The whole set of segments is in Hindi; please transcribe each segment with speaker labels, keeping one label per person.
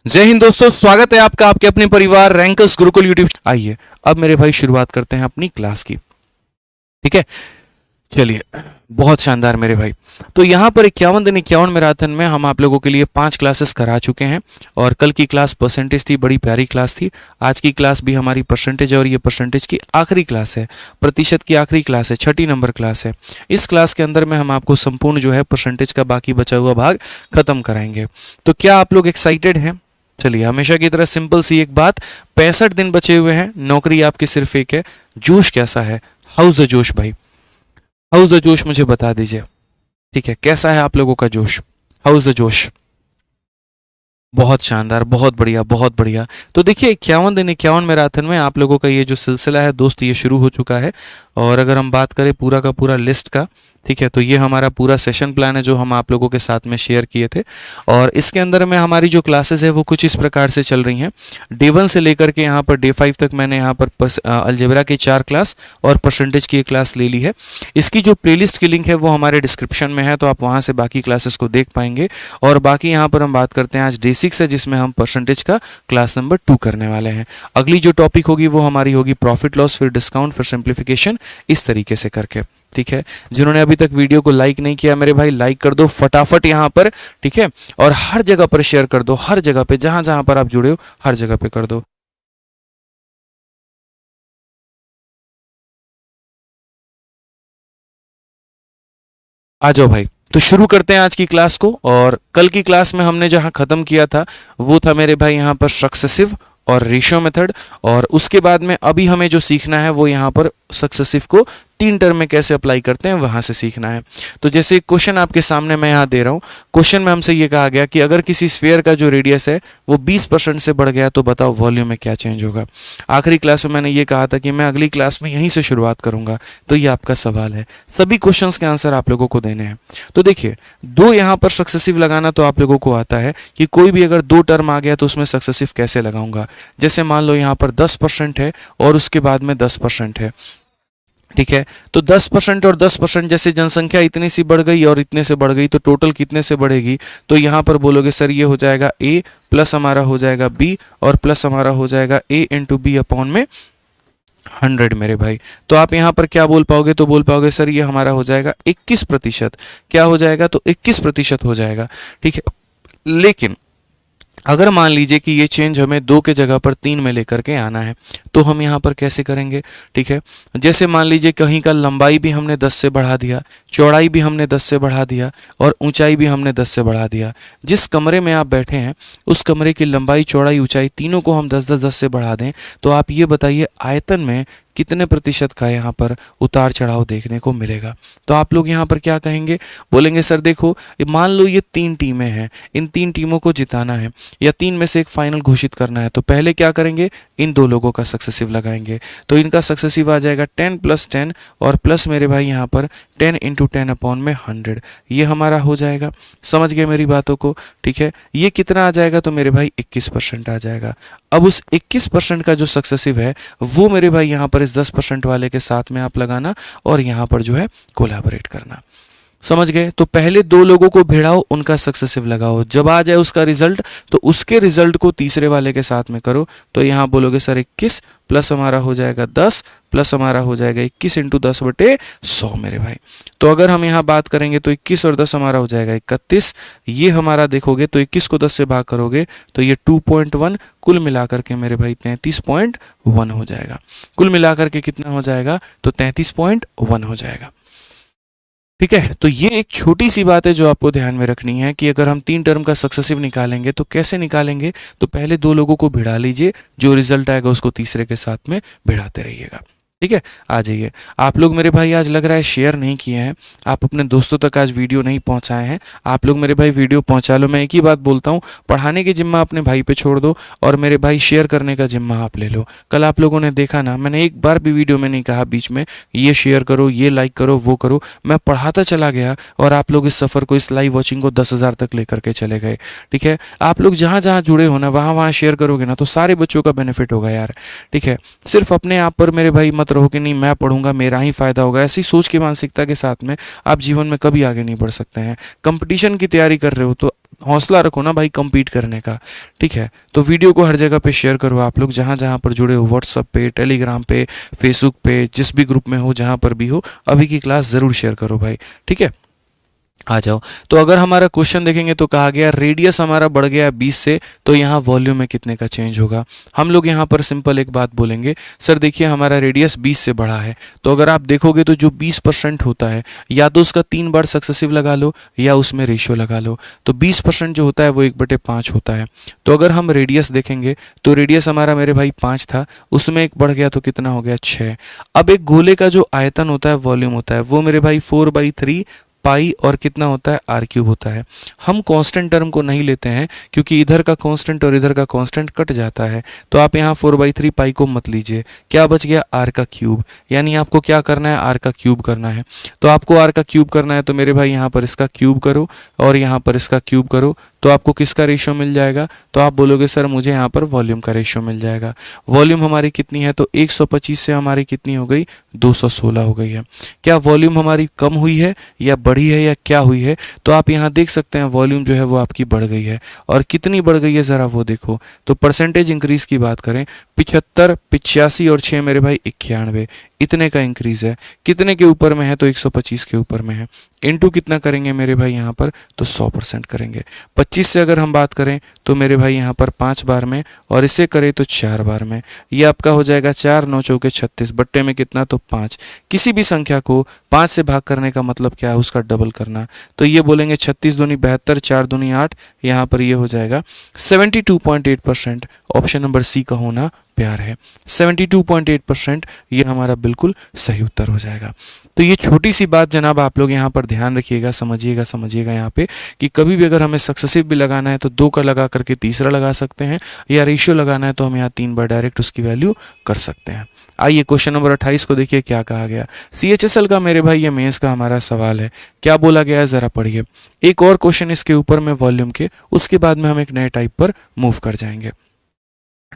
Speaker 1: जय हिंद दोस्तों, स्वागत है आपका आपके अपने परिवार रैंकर्स गुरुकुल यूट्यूब। आइए अब मेरे भाई शुरुआत करते हैं अपनी क्लास की। ठीक है, चलिए, बहुत शानदार मेरे भाई। तो यहाँ पर 51 दिन 51 मैराथन में हम आप लोगों के लिए 5 क्लासेस करा चुके हैं और कल की क्लास परसेंटेज थी, बड़ी प्यारी क्लास थी। आज की क्लास भी हमारी परसेंटेज और ये परसेंटेज की आखिरी क्लास है, प्रतिशत की आखिरी क्लास है, 6ठी नंबर क्लास है। इस क्लास के अंदर में हम आपको संपूर्ण जो है परसेंटेज का बाकी बचा हुआ भाग खत्म कराएंगे। तो क्या आप लोग एक्साइटेड हैं? चलिए, हमेशा की तरह सिंपल सी एक बात, 65 दिन बचे हुए हैं, नौकरी आपकी सिर्फ एक है। जोश कैसा है? हाउस द जोश भाई, हाउस द जोश मुझे बता दीजिए। ठीक है, कैसा है आप लोगों का जोश? हाउस द जोश? बहुत शानदार, बहुत बढ़िया, बहुत बढ़िया। तो देखिए, 51 दिन 51 मैराथन में आप लोगों का ये जो सिलसिला है दोस्त, ये शुरू हो चुका है। और अगर हम बात करें पूरा का पूरा लिस्ट का, ठीक है, तो ये हमारा पूरा सेशन प्लान है जो हम आप लोगों के साथ में शेयर किए थे। और इसके अंदर में हमारी जो क्लासेस है वो कुछ इस प्रकार से चल रही हैं। डे 1 से लेकर के यहाँ पर डे 5 तक मैंने यहाँ पर अलजेब्रा की 4 क्लास और परसेंटेज की एक क्लास ले ली है। इसकी जो प्लेलिस्ट की लिंक है वो हमारे डिस्क्रिप्शन में है, तो आप वहाँ से बाकी क्लासेस को देख पाएंगे। और बाकी यहाँ पर हम बात करते हैं आज डे 6 है, जिसमें हम परसेंटेज का क्लास नंबर 2 करने वाले हैं। अगली जो टॉपिक होगी वो हमारी होगी प्रॉफिट लॉस, फिर डिस्काउंट, फिर सिंप्लीफिकेशन, इस तरीके से करके। ठीक है, जिन्होंने अभी तक वीडियो को लाइक नहीं किया मेरे भाई, लाइक कर दो फटाफट यहाँ पर। ठीक है, और हर जगह पर शेयर कर दो, हर जगह पे, जहां जहां पर आप जुड़े हो हर जगह पे कर दो। आ जाओ भाई, तो शुरू करते हैं आज की क्लास को। और कल की क्लास में हमने जहां खत्म किया था वो था मेरे भाई यहाँ पर सक्सेसिव और रेशियो मेथड। और उसके बाद में अभी हमें जो सीखना है वो यहाँ पर सक्सेसिव को 3 टर्म में कैसे अप्लाई करते हैं वहां से सीखना है। तो जैसे क्वेश्चन आपके सामने मैं यहाँ दे रहा हूँ, क्वेश्चन में हमसे ये कहा गया कि अगर किसी स्फीयर का जो रेडियस है वो 20% से बढ़ गया तो बताओ वॉल्यूम में क्या चेंज होगा। आखिरी क्लास में मैंने ये कहा था कि मैं अगली क्लास में यहीं से शुरुआत करूंगा। तो ये आपका सवाल है, सभी क्वेश्चंस के आंसर आप लोगों को देने हैं। तो देखिए, 2 यहाँ पर सक्सेसिव लगाना तो आप लोगों को आता है कि कोई भी अगर 2 टर्म आ गया तो उसमें सक्सेसिव कैसे लगाऊंगा। जैसे मान लो यहाँ पर 10% है और उसके बाद में 10% है। ठीक है, तो 10% और 10%, जैसे जनसंख्या इतनी सी बढ़ गई और इतने से बढ़ गई तो टोटल कितने से बढ़ेगी। तो यहाँ पर बोलोगे सर ये हो जाएगा a प्लस हमारा हो जाएगा b और प्लस हमारा हो जाएगा a इंटू बी अपॉन में 100 मेरे भाई। तो आप यहाँ पर क्या बोल पाओगे? तो बोल पाओगे सर ये हमारा हो जाएगा 21%। क्या हो जाएगा? तो 21% हो जाएगा। ठीक है, लेकिन अगर मान लीजिए कि ये चेंज हमें 2 के जगह पर 3 में लेकर के आना है तो हम यहाँ पर कैसे करेंगे? ठीक है, जैसे मान लीजिए कहीं का लंबाई भी हमने 10 से बढ़ा दिया, चौड़ाई भी हमने 10 से बढ़ा दिया और ऊंचाई भी हमने 10 से बढ़ा दिया। जिस कमरे में आप बैठे हैं उस कमरे की लंबाई, चौड़ाई, ऊंचाई तीनों को हम 10-10-10 से बढ़ा दें तो आप ये बताइए आयतन में कितने प्रतिशत का यहाँ पर उतार चढ़ाव देखने को मिलेगा। तो आप लोग यहाँ पर क्या कहेंगे? बोलेंगे सर देखो, मान लो ये 3 टीमें हैं, इन 3 टीमों को जिताना है या 3 में से एक फाइनल घोषित करना है। तो पहले क्या करेंगे? इन 2 लोगों का सक्सेसिव लगाएंगे। तो इनका सक्सेसिव आ जाएगा 10 + 10 और प्लस मेरे भाई यहाँ पर 10 × 10 अपॉन में 100। ये हमारा हो जाएगा। समझ गए मेरी बातों को? ठीक है, ये कितना आ जाएगा? तो मेरे भाई 21% आ जाएगा। अब उस 21% का जो सक्सेसिव है वो मेरे भाई यहाँ पर इस 10% वाले के साथ में आप लगाना और यहाँ पर जो है कोलैबोरेट करना। समझ गए? तो पहले 2 लोगों को भिड़ाओ, उनका सक्सेसिव लगाओ, जब आ जाए उसका रिजल्ट तो उसके रिजल्ट को तीसरे वाले के साथ में करो। तो यहाँ बोलोगे सर 21 प्लस हमारा हो जाएगा 10 प्लस हमारा हो जाएगा 21 × 10/100 मेरे भाई। तो अगर हम यहाँ बात करेंगे तो 21 और 10 हमारा हो जाएगा 31। ये हमारा देखोगे तो 21 को 10 से भाग करोगे तो ये 2.1, कुल मिलाकर के मेरे भाई 33.1 हो जाएगा। कुल मिलाकर के कितना हो जाएगा? तो 33.1 हो जाएगा। ठीक है, तो ये एक छोटी सी बात है जो आपको ध्यान में रखनी है कि अगर हम 3 टर्म का सक्सेसिव निकालेंगे तो कैसे निकालेंगे? तो पहले 2 लोगों को भिड़ा लीजिए, जो रिजल्ट आएगा उसको तीसरे के साथ में भिड़ाते रहिएगा। ठीक है, आ जाइए। आप लोग मेरे भाई आज लग रहा है शेयर नहीं किए हैं, आप अपने दोस्तों तक आज वीडियो नहीं पहुंचाए हैं। आप लोग मेरे भाई वीडियो पहुंचा लो। मैं एक ही बात बोलता हूं, पढ़ाने की जिम्मा अपने भाई पे छोड़ दो और मेरे भाई शेयर करने का जिम्मा आप ले लो। कल आप लोगों ने देखा ना, मैंने एक बार भी वीडियो में नहीं कहा बीच में ये शेयर करो, ये लाइक करो, वो करो। मैं पढ़ाता चला गया और आप लोग इस सफ़र को, इस लाइव वॉचिंग को 10,000 तक लेकर के चले गए। ठीक है, आप लोग जहाँ जहाँ जुड़े हो ना वहाँ वहाँ शेयर करोगे ना तो सारे बच्चों का बेनिफिट होगा यार। ठीक है, सिर्फ अपने आप पर मेरे भाई मत रहो कि नहीं मैं पढ़ूंगा मेरा ही फायदा होगा। ऐसी सोच की मानसिकता के साथ में आप जीवन में कभी आगे नहीं बढ़ सकते हैं। कंपटीशन की तैयारी कर रहे हो तो हौसला रखो ना भाई compete करने का, ठीक है। तो वीडियो को हर जगह पे शेयर करो आप लोग, जहाँ जहाँ पर जुड़े हो, व्हाट्सअप पे, टेलीग्राम पे, फेसबुक पे, जिस भी ग्रुप में हो, जहाँ पर भी हो, अभी की क्लास ज़रूर शेयर करो भाई, ठीक है। आ जाओ। तो अगर हमारा क्वेश्चन देखेंगे तो कहा गया रेडियस हमारा बढ़ गया 20 से, तो यहाँ वॉल्यूम में कितने का चेंज होगा। हम लोग यहाँ पर सिंपल एक बात बोलेंगे, सर देखिए हमारा रेडियस 20 से बढ़ा है, तो अगर आप देखोगे तो जो 20% होता है, या तो उसका 3 बार सक्सेसिव लगा लो या उसमें रेशियो लगा लो, तो 20% जो होता है वो 1/5 होता है। तो अगर हम रेडियस देखेंगे तो रेडियस हमारा मेरे भाई 5 था, उसमें एक बढ़ गया तो कितना हो गया 6। अब एक गोले का जो आयतन होता है, वॉल्यूम होता है, वो मेरे भाई 4/3 पाई और कितना होता है आर क्यूब होता है। हम कांस्टेंट टर्म को नहीं लेते हैं क्योंकि इधर का कांस्टेंट और इधर का कांस्टेंट कट जाता है, तो आप यहाँ 4/3 पाई को मत लीजिए। क्या बच गया आर का क्यूब, यानी आपको क्या करना है आर का क्यूब करना है। तो आपको आर का क्यूब करना है तो मेरे भाई यहाँ पर इसका क्यूब करो और यहाँ पर इसका क्यूब करो, तो आपको किसका रेशियो मिल जाएगा, तो आप बोलोगे सर मुझे यहाँ पर वॉल्यूम का रेशियो मिल जाएगा। वॉल्यूम हमारी कितनी है, तो 125 से हमारी कितनी हो गई 216 हो गई है। क्या वॉल्यूम हमारी कम हुई है या बढ़ी है या क्या हुई है, तो आप यहाँ देख सकते हैं वॉल्यूम जो है वो आपकी बढ़ गई है। और कितनी बढ़ गई है ज़रा वो देखो, तो परसेंटेज इंक्रीज की बात करें 75, 85 और 6 मेरे भाई 91, इतने का इंक्रीज है। कितने के ऊपर में है, तो 125 के ऊपर में है। इनटू कितना करेंगे मेरे भाई यहाँ पर, तो 100% करेंगे। 25 से अगर हम बात करें तो मेरे भाई यहाँ पर 5 बार में, और इसे करें तो 4 बार में, ये आपका हो जाएगा 4 9 चौके 36, बट्टे में कितना, तो 5। किसी भी संख्या को 5 से भाग करने का मतलब क्या है, उसका डबल करना। तो ये बोलेंगे 36 दूनी 72, 4 दूनी 8, यहाँ पर ये हो जाएगा 72.8%। ऑप्शन नंबर सी का होना प्यार है। 72.8% ये हमारा बिल्कुल सही उत्तर हो जाएगा। तो ये छोटी सी बात जनाब आप लोग यहाँ पर ध्यान रखिएगा, समझिएगा यहाँ पे कि कभी भी अगर हमें सक्सेसिव भी लगाना है तो 2 का लगा करके तीसरा लगा सकते हैं, या रेशियो लगाना है तो हम यहाँ 3 बार डायरेक्ट उसकी वैल्यू कर सकते हैं। आइए क्वेश्चन नंबर 28 को देखिए क्या कहा गया। CHSL का मेरे भाई ये मेंस का हमारा सवाल है, क्या बोला गया है जरा पढ़िए। एक और क्वेश्चन इसके ऊपर में वॉल्यूम के, उसके बाद में हम एक नए टाइप पर मूव कर जाएंगे,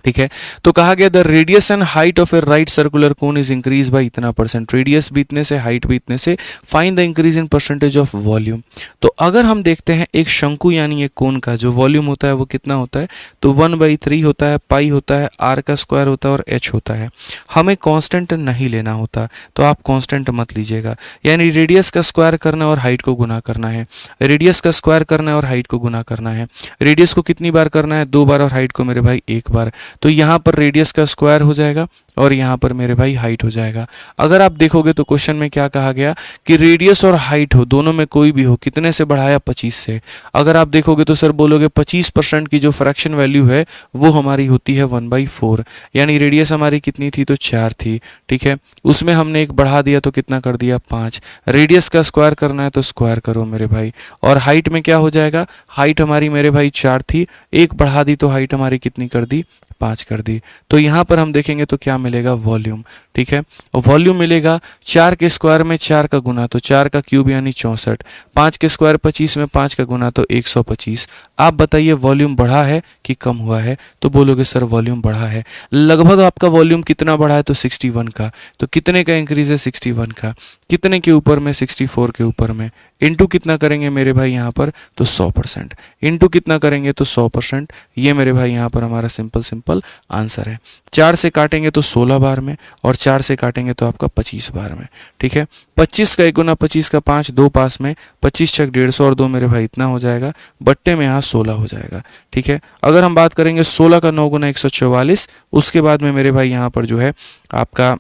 Speaker 1: ठीक है। तो कहा गया the radius and height of A right circular cone is increase by इतना परसेंट, रेडियस भी इतने से, हाइट भी इतने से, find the increase in percentage of volume. तो अगर हम देखते हैं एक शंकु यानी एक कोन का जो वॉल्यूम होता है वो कितना होता है, तो 1/3 होता है, पाई होता है, आर का स्क्वायर होता है और एच होता है। हमें कांस्टेंट नहीं लेना होता, तो आप कांस्टेंट मत लीजिएगा, यानी रेडियस का स्क्वायर करना और हाइट को गुना करना है, रेडियस का स्क्वायर करना है और हाइट को गुना करना है। रेडियस को कितनी बार करना है, 2 बार, और हाइट को मेरे भाई 1 बार। तो यहाँ पर रेडियस का स्क्वायर हो जाएगा और यहाँ पर मेरे भाई हाइट हो जाएगा। अगर आप देखोगे तो क्वेश्चन में क्या कहा गया कि रेडियस और हाइट हो, दोनों में कोई भी हो, कितने से बढ़ाया 25 से। अगर आप देखोगे तो सर बोलोगे 25% की जो फ्रैक्शन वैल्यू है वो हमारी होती है 1/4, यानी रेडियस हमारी कितनी थी, तो 4 थी, ठीक है। उसमें हमने एक बढ़ा दिया तो कितना कर दिया 5। रेडियस का स्क्वायर करना है तो स्क्वायर करो मेरे भाई। और हाइट में क्या हो जाएगा, हाइट हमारी मेरे भाई 4 थी, एक बढ़ा दी तो हाइट हमारी कितनी कर दी, 5 कर दी। तो यहाँ पर हम देखेंगे तो क्या मिलेगा, वॉल्यूम, ठीक है। और वॉल्यूम मिलेगा 4 के स्क्वायर में 4 का गुना तो 4 का क्यूब यानी 64, 5 के स्क्वायर 25 में 5 का गुना तो 125। आप बताइए वॉल्यूम बढ़ा है कि कम हुआ है, तो बोलोगे सर वॉल्यूम बढ़ा है। लगभग आपका वॉल्यूम कितना बढ़ा है, तो 61 का। तो कितने का इंक्रीज है, 61 का। कितने के ऊपर में, 64 के ऊपर में। इंटू कितना करेंगे मेरे भाई यहाँ पर, तो 100%। इंटू कितना करेंगे, तो 100%। ये मेरे भाई यहाँ पर हमारा सिंपल आंसर है। 4 से काटेंगे तो 16 बार में, और 4 से काटेंगे तो आपका 25 बार में, ठीक है। 25 का 1 गुना 25 का 5, 2 पास में, 25 छक 150 और 2 मेरे भाई इतना हो जाएगा, बट्टे में यहाँ 16 हो जाएगा, ठीक है। अगर हम बात करेंगे 16 का 9 गुना 144, उसके बाद में मेरे भाई यहाँ पर जो है आपका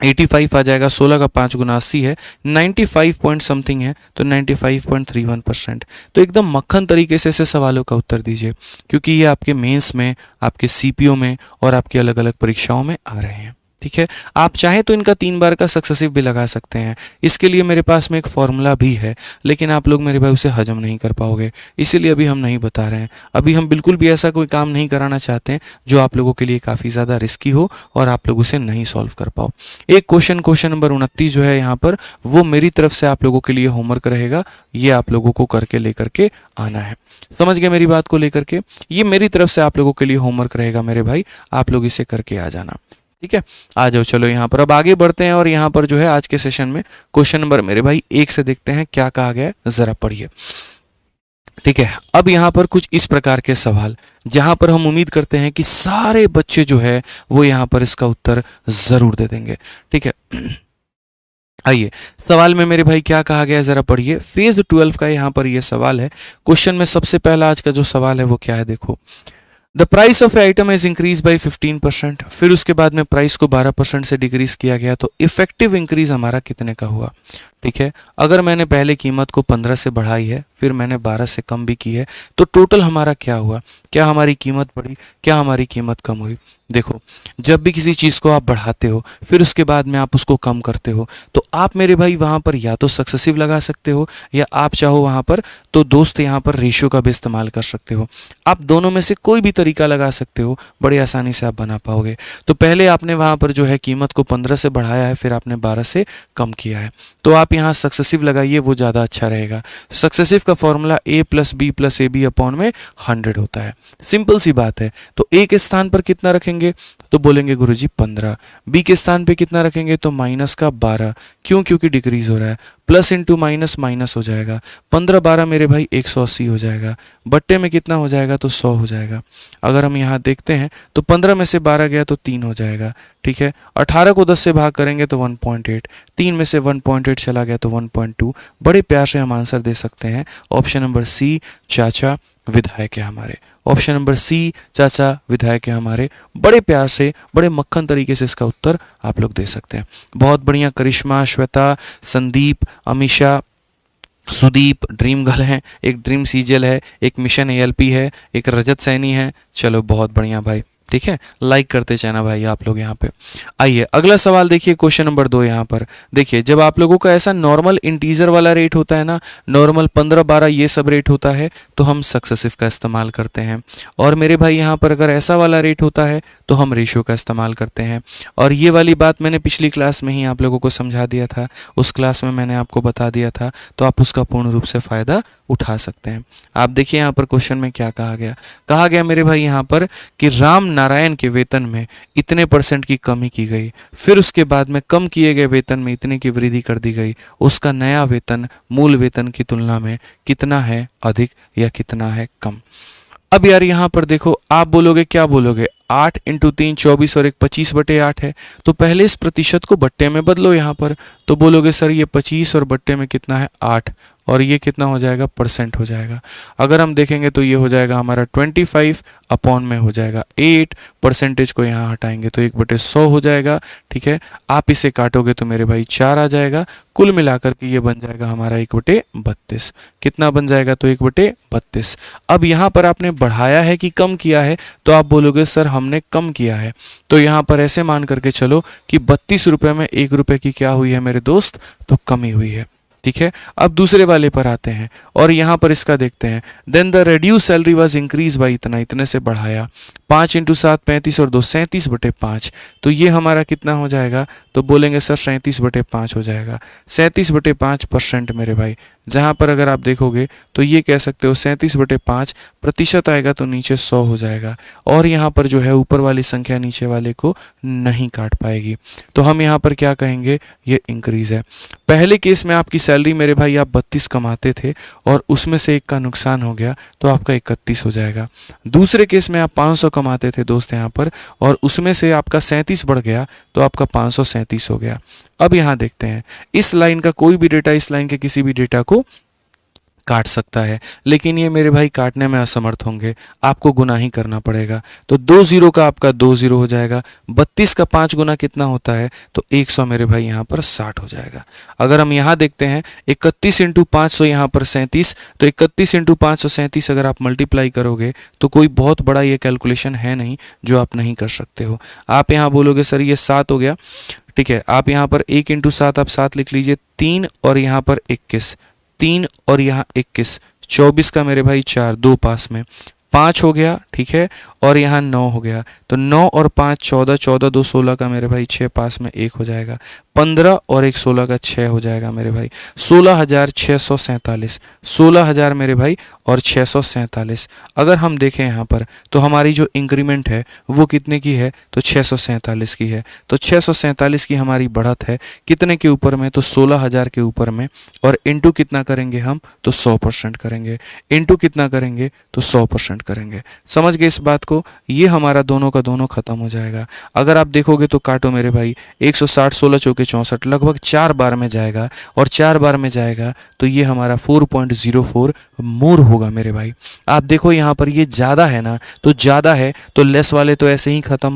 Speaker 1: 85 आ जाएगा। 16 का 5 गुना 80 है, 95 पॉइंट समथिंग है, तो 95.31%। तो एकदम मक्खन तरीके से ऐसे सवालों का उत्तर दीजिए, क्योंकि ये आपके मेंस में, आपके सीपीओ में और आपके अलग अलग परीक्षाओं में आ रहे हैं, ठीक है। आप चाहें तो इनका 3 बार का सक्सेसिव भी लगा सकते हैं, इसके लिए मेरे पास में एक फॉर्मूला भी है, लेकिन आप लोग मेरे भाई उसे हजम नहीं कर पाओगे, इसीलिए अभी हम नहीं बता रहे हैं। अभी हम बिल्कुल भी ऐसा कोई काम नहीं कराना चाहते हैं जो आप लोगों के लिए काफ़ी ज़्यादा रिस्की हो और आप लोग उसे नहीं सॉल्व कर पाओ। एक क्वेश्चन नंबर 29 जो है यहाँ पर, वो मेरी तरफ से आप लोगों के लिए होमवर्क रहेगा, ये आप लोगों को करके लेकर के आना है। समझ गए मेरी बात को लेकर के, ये मेरी तरफ से आप लोगों के लिए होमवर्क रहेगा मेरे भाई, आप लोग इसे करके आ जाना, ठीक है। आ जाओ, चलो यहाँ पर अब आगे बढ़ते हैं, और यहाँ पर जो है आज के सेशन में क्वेश्चन नंबर मेरे भाई 1 से देखते हैं क्या कहा गया है, जरा पढ़िए। ठीक है। अब यहाँ पर कुछ इस प्रकार के सवाल जहाँ पर हम उम्मीद करते हैं कि सारे बच्चे जो है वो यहाँ पर इसका उत्तर ज़रूर दे देंगे। ठीक है, आइए सवाल में मेरे भाई क्या कहा गया है जरा पढ़िए। फेज 12 का यहाँ पर ये सवाल है। क्वेश्चन में सबसे पहला आज का जो सवाल है वो क्या है, देखो। The price of item is increase by 15%। फिर उसके बाद में प्राइस को 12% से डिक्रीज किया गया, तो इफेक्टिव इंक्रीज हमारा कितने का हुआ। ठीक है, अगर मैंने पहले कीमत को 15 से बढ़ाई है, फिर मैंने 12 से कम भी की है, तो टोटल हमारा क्या हुआ, क्या हमारी कीमत बढ़ी, क्या हमारी कीमत कम हुई। देखो, जब भी किसी चीज़ को आप बढ़ाते हो फिर उसके बाद में आप उसको कम करते हो, तो आप मेरे भाई वहाँ पर या तो सक्सेसिव लगा सकते हो, या आप चाहो वहाँ पर तो दोस्त यहाँ पर रेशियो का भी इस्तेमाल कर सकते हो। आप दोनों में से कोई भी तरीका लगा सकते हो, बड़ी आसानी से आप बना पाओगे। तो पहले आपने वहाँ पर जो है कीमत को 15 से बढ़ाया है, फिर आपने 12 से कम किया है, तो आप यहाँ सक्सेसिव लगाइए, वो ज़्यादा अच्छा रहेगा। सक्सेसिव का formula a plus B plus A B upon में 100 होता है। सिंपल सी बात है। तो a के स्थान पर कितना रखेंगे, तो बोलेंगे गुरुजी 15। b के स्थान पे कितना रखेंगे, तो माइनस का 12। क्यों, क्योंकि डिक्रीज हो रहा है। प्लस इंटू माइनस माइनस हो जाएगा। 15 12 मेरे भाई 180 हो जाएगा। बट्टे में कितना हो जाएगा, तो 100 हो जाएगा। अगर हम यहाँ देखते हैं तो 15 में से 12 गया तो 3 हो जाएगा। ठीक है, 18 को 10 से भाग करेंगे तो 1.8, 3 में से 1.8 चला गया तो 1.2। बड़े प्यार से हम आंसर दे सकते हैं। ऑप्शन नंबर सी, चाचा विधायक है हमारे। ऑप्शन नंबर सी, चाचा विधायक है हमारे। बड़े प्यार से, बड़े मक्खन तरीके से इसका उत्तर आप लोग दे सकते हैं। बहुत बढ़िया। करिश्मा, श्वेता, संदीप, अमीशा, सुदीप ड्रीम गर्ल है, एक ड्रीम सीजल है, एक मिशन एएलपी है, एक रजत सैनी है। चलो बहुत बढ़िया भाई। ठीक है, लाइक करते जाना भाई आप लोग यहाँ पे। आइए अगला सवाल देखिए, क्वेश्चन नंबर 2। यहाँ पर देखिए, जब आप लोगों का ऐसा नॉर्मल इंटीजर वाला रेट होता है ना, नॉर्मल 15 12 ये सब रेट होता है, तो हम सक्सेसिव का इस्तेमाल करते हैं। और मेरे भाई यहाँ पर अगर ऐसा वाला रेट होता है तो हम रेशियो का इस्तेमाल करते हैं। और ये वाली बात मैंने पिछली क्लास में ही आप लोगों को समझा दिया था, उस क्लास में मैंने आपको बता दिया था, तो आप उसका पूर्ण रूप से फ़ायदा उठा सकते हैं। आप देखिए यहाँ पर क्वेश्चन में क्या कहा गया। कहा गया मेरे भाई यहाँ पर कि राम नारायण के वेतन में इतने % की कमी की गई, फिर उसके बाद में कम किए गए वेतन में इतने की वृद्धि कर दी गई। उसका नया वेतन मूल वेतन की तुलना में कितना है अधिक या कितना है कम। अब यार यहाँ पर देखो, आप बोलोगे, क्या बोलोगे, 8 इंटू 3 24 और एक 25/8 है, तो पहले इस प्रतिशत को बट्टे में बदलो यहाँ पर। तो बोलोगे सर ये 25 और बट्टे में कितना है 8, और ये कितना हो जाएगा, % हो जाएगा। अगर हम देखेंगे तो ये हो जाएगा हमारा 25 अपॉन में हो जाएगा 8, % को यहाँ हटाएंगे तो 1/100 हो जाएगा। ठीक है, आप इसे काटोगे तो मेरे भाई 4 आ जाएगा। कुल मिलाकर के ये बन जाएगा हमारा 1/32। कितना बन जाएगा, तो 1/32। अब यहाँ पर आपने बढ़ाया है कि कम किया है, तो आप बोलोगे सर हमने कम किया है। तो यहाँ पर ऐसे मान करके चलो कि 32 रुपये में 1 रुपये की क्या हुई है मेरे दोस्त, तो कमी हुई है। ठीक है, अब दूसरे वाले पर आते हैं और यहाँ पर इसका देखते हैं। Then the reduce salary was increase by इतना, इतने से बढ़ाया। 5 इंटू 7 35 और 2 37/5, तो ये हमारा कितना हो जाएगा, तो बोलेंगे सर 37/5 हो जाएगा। 37/5% मेरे भाई। जहाँ पर अगर आप देखोगे तो ये कह सकते हो 37/5 प्रतिशत आएगा तो नीचे 100 हो जाएगा, और यहाँ पर जो है ऊपर वाली संख्या नीचे वाले को नहीं काट पाएगी। तो हम यहाँ पर क्या कहेंगे, ये इंक्रीज है। पहले केस में आपकी सैलरी मेरे भाई आप 32 कमाते थे और उसमें से एक का नुकसान हो गया तो आपका 31 हो जाएगा। दूसरे केस में आप 500 कमाते थे दोस्त यहाँ पर, और उसमें से आपका 37 बढ़ गया तो आपका 537 हो गया। अब यहाँ देखते हैं, इस लाइन का कोई भी डेटा इस लाइन के किसी भी डेटा को काट सकता है, लेकिन ये मेरे भाई काटने में असमर्थ होंगे, आपको गुना ही करना पड़ेगा। तो 2 0 का आपका 2 0 हो जाएगा। 32 का 5 गुना कितना होता है, तो 100 मेरे भाई यहाँ पर 60 हो जाएगा। अगर हम यहाँ देखते हैं 31 इंटू 500 यहाँ पर 37, तो 31 इंटू 537 अगर आप मल्टीप्लाई करोगे तो कोई बहुत बड़ा ये कैलकुलेशन है नहीं जो आप नहीं कर सकते हो। आप यहाँ बोलोगे सर ये 7 हो गया। ठीक है, आप यहाँ पर 1 इंटू 7 आप 7 लिख लीजिए, 3 और यहाँ पर 21, 3 और यहाँ 21, 24 का मेरे भाई 4, 2 पास में 5 हो गया। ठीक है, और यहाँ 9 हो गया, तो 9 और 5 14, 14 2 16 का मेरे भाई 6 पास में 1 हो जाएगा। 15 और एक 16 का 6 हो जाएगा मेरे भाई, 16,647, 16,000 मेरे भाई और 647। अगर हम देखें यहाँ पर तो हमारी जो इंक्रीमेंट है वो कितने की है, तो 647 की है। तो 647 की हमारी बढ़त है कितने के ऊपर में, तो 16,000 के ऊपर में, और इनटू कितना करेंगे हम, तो 100% करेंगे। इनटू कितना करेंगे, तो 100% करेंगे। समझ गए इस बात को? ये हमारा दोनों का दोनों खत्म हो जाएगा। अगर आप देखोगे तो काटो मेरे भाई, 160 16 चौके 64, लगभग 4 बार में जाएगा, और 4 बार में जाएगा तो ये हमारा 4.04 मोर होगा मेरे भाई। आप देखो यहाँ पर ये ज़्यादा है ना, तो ज़्यादा है तो लेस वाले तो ऐसे ही खत्म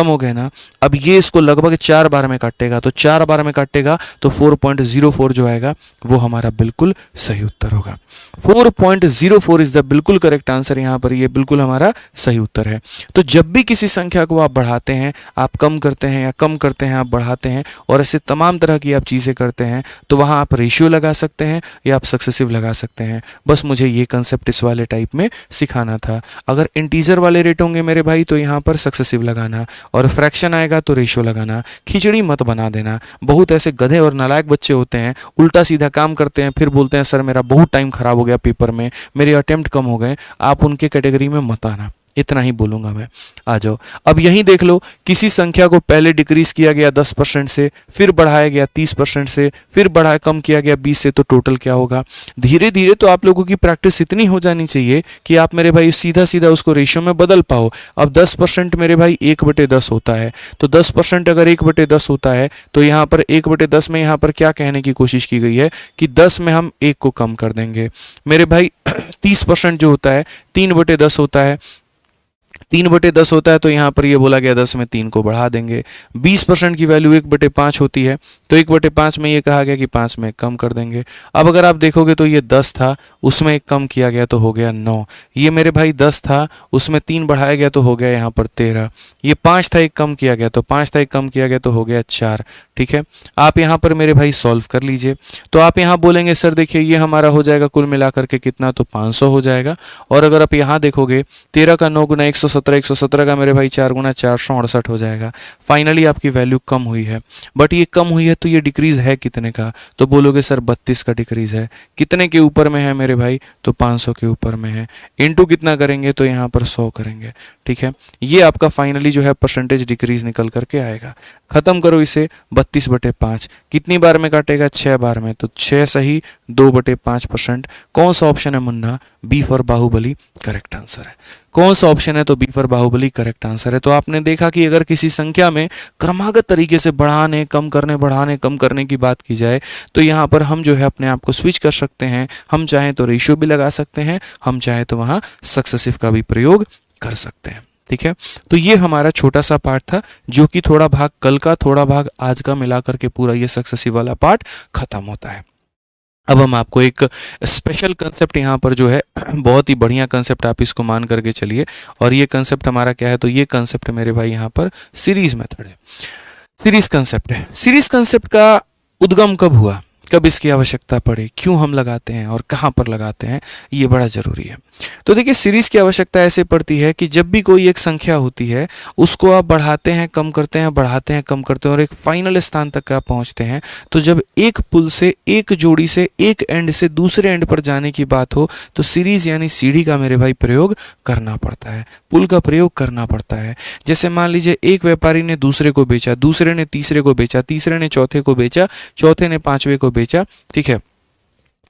Speaker 1: हो गए ना। अब ये इसको लगभग 4 बार में काटेगा, तो 4 बार में काटेगा तो 4.04 जो आएगा वो हमारा बिल्कुल सही उत्तर होगा। 4.04 इज द बिल्कुल करेक्ट आंसर। यहाँ पर ये बिल्कुल हमारा सही उत्तर है। तो जब भी किसी संख्या को आप बढ़ाते हैं, आप कम करते हैं, या कम करते हैं आप बढ़ाते हैं, और ऐसे तमाम तरह की आप चीज़ें करते हैं, तो वहाँ आप रेशियो लगा सकते हैं या आप सक्सेसिव लगा सकते हैं। बस मुझे ये कंसेप्ट इस वाले टाइप में सिखाना था। अगर इंटीजर वाले रेट होंगे मेरे भाई तो यहाँ पर सक्सेसिव लगाना, और फ्रैक्शन आएगा तो रेशियो लगाना। खिचड़ी मत बना देना। बहुत ऐसे गधे और नालायक बच्चे होते हैं, उल्टा सीधा काम करते हैं, फिर बोलते हैं सर मेरा बहुत टाइम खराब हो गया पेपर में, मेरे अटेम्प्ट कम हो गए। आप उनके कैटेगरी में मत आना, इतना ही बोलूंगा मैं। आ जाओ, अब यहीं देख लो, किसी संख्या को पहले डिक्रीज किया गया 10% से, फिर बढ़ाया गया 30% से, फिर बढ़ाया कम किया गया 20 से, तो टोटल क्या होगा? धीरे धीरे तो आप लोगों की प्रैक्टिस इतनी हो जानी चाहिए कि आप मेरे भाई सीधा सीधा उसको रेशियो में बदल पाओ। अब 10% मेरे भाई 1/10 होता है, तो 10% अगर 1/10 होता है तो यहाँ पर 1/10 में यहाँ पर क्या कहने की कोशिश की गई है कि 10 में हम 1 को कम कर देंगे मेरे भाई। 30% जो होता है 3/10 होता है, 3/10 होता है, तो यहाँ पर ये बोला गया 10 में 3 को बढ़ा देंगे। 20% की वैल्यू 1/5 होती है, तो 1/5 में ये कहा गया कि 5 में कम कर देंगे। अब अगर आप देखोगे तो ये 10 था, उसमें 1 कम किया गया तो हो गया 9। ये मेरे भाई 10 था, उसमें 3 बढ़ाया गया तो हो गया यहाँ पर 13। ये 5 था, 1 कम किया गया, तो 5 था, 1 कम किया गया तो हो गया 4। ठीक है, आप यहाँ पर मेरे भाई सॉल्व कर लीजिए। तो आप यहाँ बोलेंगे सर देखिए ये हमारा हो जाएगा कुल मिलाकर के कितना, तो 500 हो जाएगा। और अगर आप यहाँ देखोगे 13 का 9 गुना 117, 117 का मेरे भाई 4 गुना 468 हो जाएगा। फाइनली आपकी वैल्यू कम हुई है, बट ये कम हुई है तो ये डिक्रीज है कितने का, तो बोलोगे सर 32 का डिक्रीज है। कितने के ऊपर में है मेरे भाई, तो 500 के ऊपर में है। इनटू कितना करेंगे, तो यहाँ पर 100 करेंगे। ठीक है, ये आपका फाइनली जो है परसेंटेज डिक्रीज निकल करके आएगा। खत्म करो इसे, 32/5 कितनी बार में काटेगा, 6 बार में, तो 6 सही 2/5%। कौन सा ऑप्शन है Munna, B for Baahubali correct answer है। कौन सा ऑप्शन है, तो B for Baahubali correct answer है। तो आपने देखा कि अगर किसी संख्या में क्रमागत तरीके से बढ़ाने कम करने बढ़ाने कम करने की बात की जाए तो यहाँ पर हम जो है अपने आप को स्विच कर सकते हैं। हम चाहें तो रेशियो भी लगा सकते हैं, हम चाहें तो वहाँ सक्सेसिव का भी प्रयोग कर सकते हैं। ठीक है, तो ये हमारा छोटा सा पार्ट था, जो कि थोड़ा भाग कल का थोड़ा भाग आज का मिलाकर के पूरा ये सक्सेसिव वाला पार्ट खत्म होता है। अब हम आपको एक स्पेशल कंसेप्ट यहाँ पर जो है, बहुत ही बढ़िया कंसेप्ट आप इसको मान करके चलिए। और ये कंसेप्ट हमारा क्या है, तो ये कंसेप्ट मेरे भाई यहाँ पर सीरीज मेथड है, सीरीज कंसेप्ट है। सीरीज कंसेप्ट का उद्गम कब हुआ, कब इसकी आवश्यकता पड़ी, क्यों हम लगाते हैं और कहाँ पर लगाते हैं, ये बड़ा ज़रूरी है। तो देखिए, सीरीज की आवश्यकता ऐसे पड़ती है कि जब भी कोई एक संख्या होती है उसको आप बढ़ाते हैं कम करते हैं, बढ़ाते हैं कम करते हैं, और एक फाइनल स्थान तक आप पहुंचते हैं। तो जब एक पुल से, एक जोड़ी से, एक एंड से दूसरे एंड पर जाने की बात हो तो सीरीज यानी सीढ़ी का मेरे भाई प्रयोग करना पड़ता है, पुल का प्रयोग करना पड़ता है। जैसे मान लीजिए एक व्यापारी ने दूसरे को बेचा, दूसरे ने तीसरे को बेचा, तीसरे ने चौथे को बेचा, चौथे ने पांचवे को बेचा। ठीक है,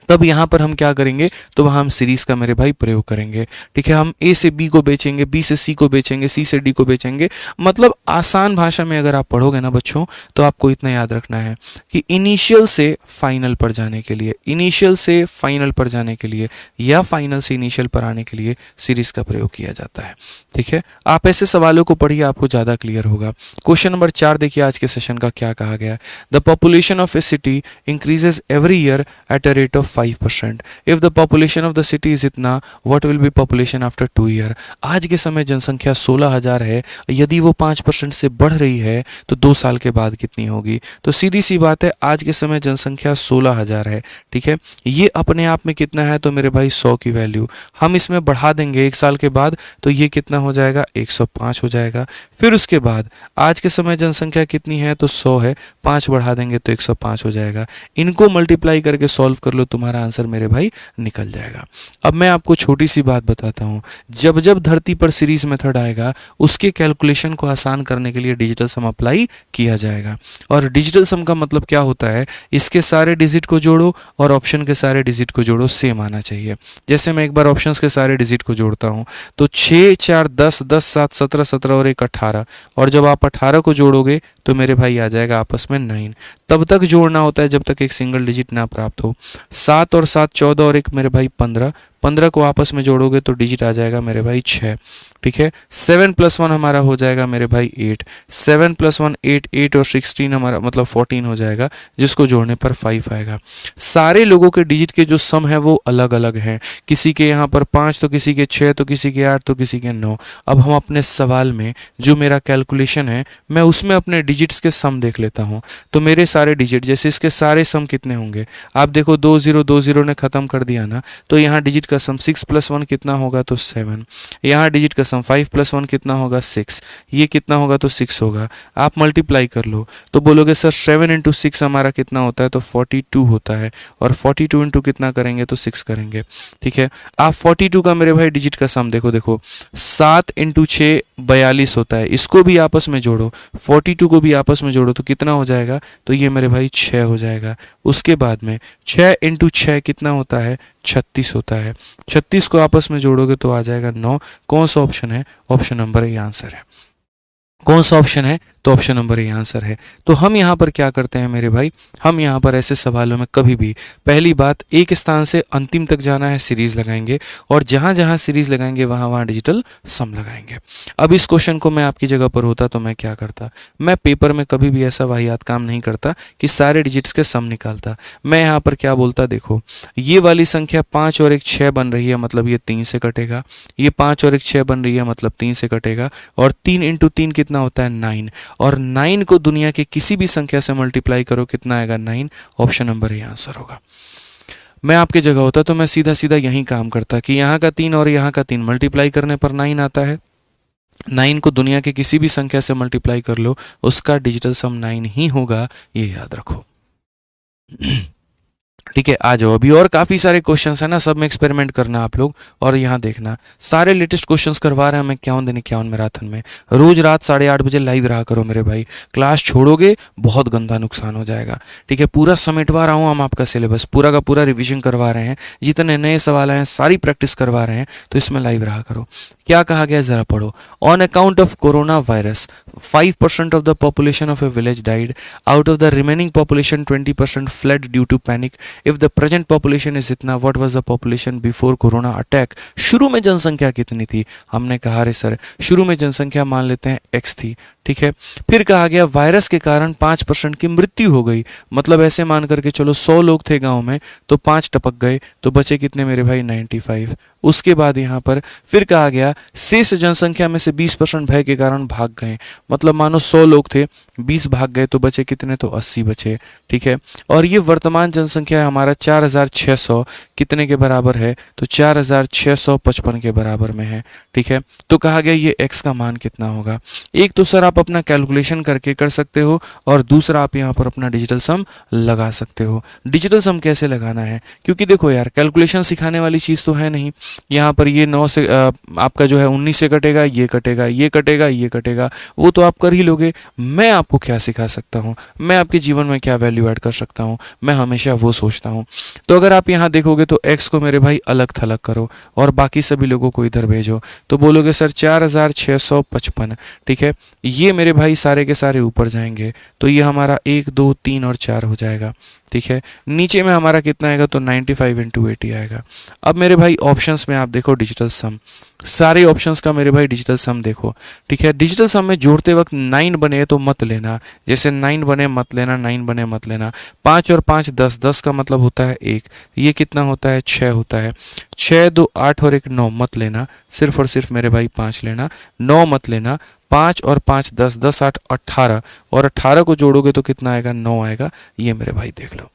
Speaker 1: तब यहाँ पर हम क्या करेंगे, तो वहाँ हम सीरीज का मेरे भाई प्रयोग करेंगे। ठीक है, हम ए से बी को बेचेंगे, बी से सी को बेचेंगे, सी से डी को बेचेंगे। मतलब आसान भाषा में अगर आप पढ़ोगे ना बच्चों, तो आपको इतना याद रखना है कि इनिशियल से फाइनल पर जाने के लिए, इनिशियल से फाइनल पर जाने के लिए, या फाइनल से इनिशियल पर आने के लिए सीरीज का प्रयोग किया जाता है। ठीक है, आप ऐसे सवालों को पढ़िए, आपको ज़्यादा क्लियर होगा। क्वेश्चन नंबर 4 देखिए आज के सेशन का क्या कहा गया है। The population of a city increases every year at a rate of 5%. If the population of the city is इतना, what will be population after 2 year? आज के समय जनसंख्या 16,000 है, यदि वो 5% से बढ़ रही है तो 2 साल के बाद कितनी होगी? तो सीधी सी बात है, आज के समय जनसंख्या 16,000 है, ठीक है। ये अपने आप में कितना है? तो मेरे भाई 100 की वैल्यू हम इसमें बढ़ा देंगे 1 साल के बाद, तो ये कितना हो जाएगा? 105 हो जाएगा। फिर उसके बाद आज के समय जनसंख्या कितनी है? तो 100 है, 5 बढ़ा देंगे तो 105 हो जाएगा। इनको मल्टीप्लाई करके सॉल्व कर लो, तुम्हारा आंसर मेरे भाई निकल जाएगा। अब मैं आपको छोटी सी बात बताता हूँ, जब जब धरती पर सीरीज मेथड आएगा उसके कैलकुलेशन को आसान करने के लिए डिजिटल सम अप्लाई किया जाएगा। और डिजिटल सम का मतलब क्या होता है? इसके सारे डिजिट को जोड़ो और ऑप्शन के सारे डिजिट को जोड़ो, सेम आना चाहिए। जैसे मैं एक बार ऑप्शंस के सारे डिजिट को जोड़ता हूँ तो 6 4 10 10 7 17 17 और 1 18, और जब आप 18 को जोड़ोगे तो मेरे भाई आ जाएगा आपस में 9। तब तक जोड़ना होता है जब तक एक सिंगल डिजिट ना प्राप्त हो। 7 और 7 14 और 1 मेरे भाई 15, 15 को आपस में जोड़ोगे तो डिजिट आ जाएगा मेरे भाई 6, ठीक है। 7 + 1 हमारा हो जाएगा मेरे भाई 8, 7 + 1 8, 8 और 16 हमारा मतलब 14 हो जाएगा, जिसको जोड़ने पर 5 आएगा। सारे लोगों के डिजिट के जो सम है वो अलग अलग हैं, किसी के यहाँ पर 5 तो किसी के 6 तो किसी के 8 तो किसी के 9। अब हम अपने सवाल में जो मेरा कैलकुलेशन है मैं उसमें अपने डिजिट्स के सम देख लेता हूँ। तो मेरे सारे डिजिट, जैसे इसके सारे सम कितने होंगे, आप देखो 2 0 2 0 ने खत्म कर दिया ना, तो यहाँ डिजिट का सम 6 + 1 कितना होगा? तो 7। यहाँ डिजिट का सम 5 + 1 कितना होगा? 6। ये कितना होगा? तो 6 होगा। आप मल्टीप्लाई कर लो तो बोलोगे सर 7 × 6 हमारा कितना होता है? तो 42 होता है, और 42 × कितना करेंगे? तो 6 करेंगे, ठीक है। आप 42 का मेरे भाई डिजिट का सम देखो, 7 × 6 42 होता है, इसको भी आपस में जोड़ो, 42 को भी आपस में जोड़ो तो कितना हो जाएगा? तो ये मेरे भाई 6 हो जाएगा। उसके बाद में 6 × 6 कितना होता है? 36 होता है। 36 को आपस में जोड़ोगे तो आ जाएगा 9। कौन सा ऑप्शन है? ऑप्शन नंबर ए आंसर है। कौन सा ऑप्शन है? तो ऑप्शन नंबर ए आंसर है। तो हम यहाँ पर क्या करते हैं मेरे भाई, हम यहाँ पर ऐसे सवालों में कभी भी पहली बात एक स्थान से अंतिम तक जाना है, सीरीज लगाएंगे, और जहाँ जहाँ सीरीज लगाएंगे वहाँ वहाँ डिजिटल सम लगाएंगे। अब इस क्वेश्चन को मैं आपकी जगह पर होता तो मैं क्या करता? मैं पेपर में कभी भी ऐसा वाहियात काम नहीं करता कि सारे डिजिट्स के सम निकालता। मैं यहाँ पर क्या बोलता, देखो ये वाली संख्या 5 और 1 6 बन रही है, मतलब ये 3 से कटेगा। ये 5 और 1 6 बन रही है, मतलब 3 से कटेगा। और 3 × 3 कितना होता है? 9। और 9 को दुनिया के किसी भी संख्या से मल्टीप्लाई करो, कितना आएगा? 9। ऑप्शन नंबर ए आंसर होगा। मैं आपके जगह होता तो मैं सीधा सीधा यही काम करता कि यहाँ का 3 और यहाँ का 3 मल्टीप्लाई करने पर 9 आता है। 9 को दुनिया के किसी भी संख्या से मल्टीप्लाई कर लो, उसका डिजिटल सम 9 ही होगा, ये याद रखो। ठीक है, आ जाओ। अभी और काफ़ी सारे क्वेश्चंस हैं ना, सब में एक्सपेरिमेंट करना आप लोग, और यहाँ देखना सारे लेटेस्ट क्वेश्चंस करवा रहे हैं हम 51 दिन 51 मैराथन में। रोज रात 8:30 बजे लाइव रहा करो मेरे भाई। क्लास छोड़ोगे बहुत गंदा नुकसान हो जाएगा, ठीक है। पूरा समेटवा रहा हूँ हम आपका सिलेबस, पूरा का पूरा रिविजन करवा रहे हैं, जितने नए सवाल हैं सारी प्रैक्टिस करवा रहे हैं, तो इसमें लाइव रहा करो। क्या कहा गया ज़रा पढ़ो। On account of corona virus 5% of the population of a village died, out of the remaining population 20% fled due to panic. If the present population is इतना, what was the population before corona attack. शुरू में जनसंख्या कितनी थी? हमने कहा रे सर शुरू में जनसंख्या मान लेते हैं x थी, ठीक है। फिर कहा गया वायरस के कारण 5% की मृत्यु हो गई, मतलब ऐसे मान करके चलो 100 लोग थे गांव में तो 5 टपक गए, तो बचे कितने मेरे भाई? 95। उसके बाद यहाँ पर फिर कहा गया शेष जनसंख्या में से 20% भय के कारण भाग गए, मतलब मानो 100 लोग थे 20 भाग गए, तो बचे कितने? तो 80 बचे, ठीक है। और ये वर्तमान जनसंख्या हमारा 4600 कितने के बराबर है? तो 4655 के बराबर में है, ठीक है। तो कहा गया ये x का मान कितना होगा। एक तो सर आप अपना कैलकुलेशन करके कर सकते हो, और दूसरा आप यहाँ पर अपना डिजिटल सम लगा सकते हो। डिजिटल सम कैसे लगाना है, क्योंकि देखो यार कैलकुलेशन सिखाने वाली चीज़ तो है नहीं। यहाँ पर ये 9 से आपका जो है 19 से कटेगा, ये कटेगा, ये कटेगा, ये कटेगा, वो तो आप कर ही लोगे। मैं आपको क्या सिखा सकता हूँ, मैं आपके जीवन में क्या वैल्यू ऐड कर सकता हूँ, मैं हमेशा वो सोचता हूँ। तो अगर आप यहाँ देखोगे तो x को मेरे भाई अलग थलग करो और बाकी सभी लोगों को इधर भेजो, तो बोलोगे सर 4655, ठीक है। ये मेरे भाई सारे के सारे ऊपर जाएंगे, तो ये हमारा 1 2 3 और 4 हो जाएगा। ठीक है। नीचे में हमारा कितना आएगा, तो 95 इंटू 80 आएगा। अब मेरे भाई ऑप्शंस में आप देखो डिजिटल सम, सारे ऑप्शंस का मेरे भाई डिजिटल सम देखो, ठीक है। डिजिटल सम में जोड़ते वक्त 9 बने तो मत लेना, जैसे 9 बने मत लेना, 9 बने मत लेना। 5 और 5 10, 10 का मतलब होता है 1, ये कितना होता है 6 होता है। 6 2 8 और 1 9 मत लेना, सिर्फ और सिर्फ मेरे भाई 5 लेना, 9 मत लेना। 5 और 5 10, 10 8 18 और 18 को जोड़ोगे तो कितना आएगा, 9 आएगा। ये मेरे भाई देख लो,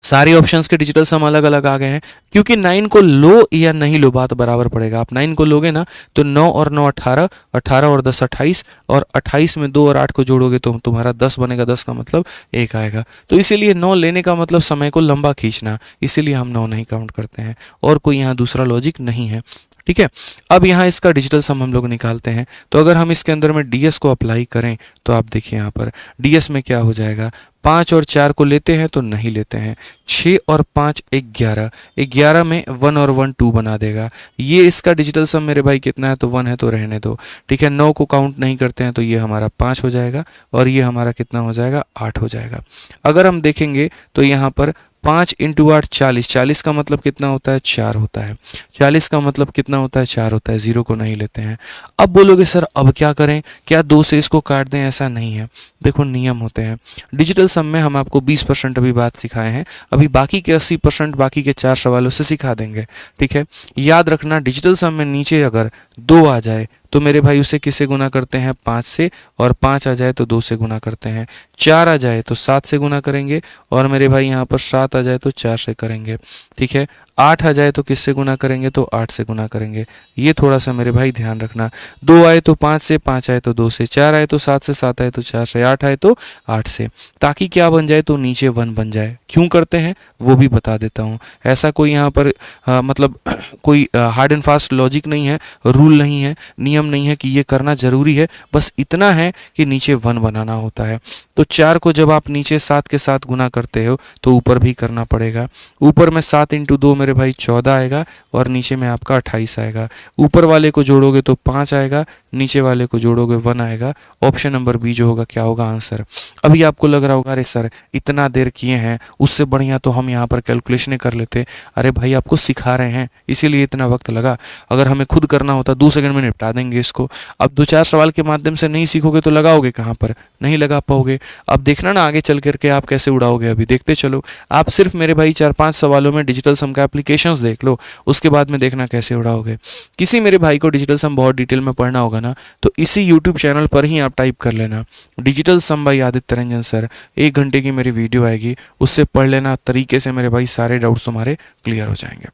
Speaker 1: सारे ऑप्शंस के डिजिटल सम अलग अलग आ गए हैं, क्योंकि 9 को लो या नहीं लो बात बराबर पड़ेगा। आप 9 को लोगे ना तो 9 और 9 18, 18 और 10 28, और 28 में 2 और 8 को जोड़ोगे तो तुम्हारा 10 बनेगा, 10 का मतलब 1 आएगा। तो इसीलिए 9 लेने का मतलब समय को लंबा खींचना, इसीलिए हम 9 नहीं काउंट करते हैं, और कोई यहाँ दूसरा लॉजिक नहीं है, ठीक है। अब यहाँ इसका डिजिटल सम हम लोग निकालते हैं, तो अगर हम इसके अंदर में डीएस को अप्लाई करें तो आप देखिए यहाँ पर डीएस में क्या हो जाएगा, 5 और 4 को लेते हैं तो नहीं लेते हैं, 6 और 5 11, 11 में 1 और 1 2 बना देगा। ये इसका डिजिटल सम मेरे भाई कितना है, तो 1 है तो रहने दो, ठीक है। 9 को काउंट नहीं करते हैं तो ये हमारा 5 हो जाएगा, और ये हमारा कितना हो जाएगा, 8 हो जाएगा। अगर हम देखेंगे तो यहाँ पर 5 इंटू 8 40, 40 का मतलब कितना होता है, 4 होता है। 40 का मतलब कितना होता है, 4 होता है, 0 को नहीं लेते हैं। अब बोलोगे सर अब क्या करें, क्या 2 से इसको काट दें, ऐसा नहीं है। देखो नियम होते हैं, डिजिटल सम में हम आपको 20% अभी बात सिखाए हैं, अभी बाकी के 80% बाकी के 4 सवालों से सिखा देंगे, ठीक है। याद रखना डिजिटल सम में नीचे अगर 2 आ जाए तो मेरे भाई उसे किससे गुना करते हैं, 5 से, और 5 आ जाए तो 2 से गुना करते हैं। 4 आ जाए तो 7 से गुना करेंगे, और मेरे भाई यहाँ पर 7 आ जाए तो 4 से करेंगे, ठीक है। 8 आ जाए तो किससे गुना करेंगे, तो 8 से गुना करेंगे। ये थोड़ा सा मेरे भाई ध्यान रखना। 2 आए तो 5 से, 5 आए तो 2 से, 4 आए तो 7 से, 7 आए तो 4 से, 8 आए तो 8 से, ताकि क्या बन जाए, तो नीचे 1 बन जाए। क्यों करते हैं वो भी बता देता हूँ। ऐसा कोई यहाँ पर मतलब कोई हार्ड एंड फास्ट लॉजिक नहीं है, रूल नहीं है, नियम नहीं है कि ये करना जरूरी है, बस इतना है कि नीचे 1 बनाना होता है। तो 4 को जब आप नीचे 7 के साथ गुना करते हो तो ऊपर भी करना पड़ेगा। ऊपर में 7 इंटू 2 मेरे भाई 14 आएगा, और नीचे में आपका 28 आएगा। ऊपर वाले को जोड़ोगे तो 5 आएगा, नीचे वाले को जोड़ोगे 1 आएगा। ऑप्शन नंबर बी जो होगा क्या होगा आंसर। अभी आपको लग रहा होगा अरे सर इतना देर किए हैं, उससे बढ़िया तो हम यहाँ पर कैलकुलेशनें कर लेते। अरे भाई आपको सिखा रहे हैं इसीलिए इतना वक्त लगा, अगर हमें खुद करना होता 2 सेकंड में निपटा देंगे इसको। अब 2-4 सवाल के माध्यम से नहीं सीखोगे तो लगाओगे कहाँ पर, नहीं लगा पाओगे। अब देखना ना आगे चल करके आप कैसे उड़ाओगे, अभी देखते चलो। आप सिर्फ मेरे भाई 4-5 सवालों में डिजिटल सम का एप्लीकेशंस देख लो, उसके बाद में देखना कैसे उड़ाओगे। किसी मेरे भाई को डिजिटल सम बहुत डिटेल में पढ़ना होगा ना तो इसी यूट्यूब चैनल पर ही आप टाइप कर लेना डिजिटल सम बाय आदित्य रंजन सर, 1 घंटे की मेरी वीडियो आएगी, उससे पढ़ लेना तरीके से मेरे भाई, सारे डाउट्स तुम्हारे क्लियर हो जाएंगे,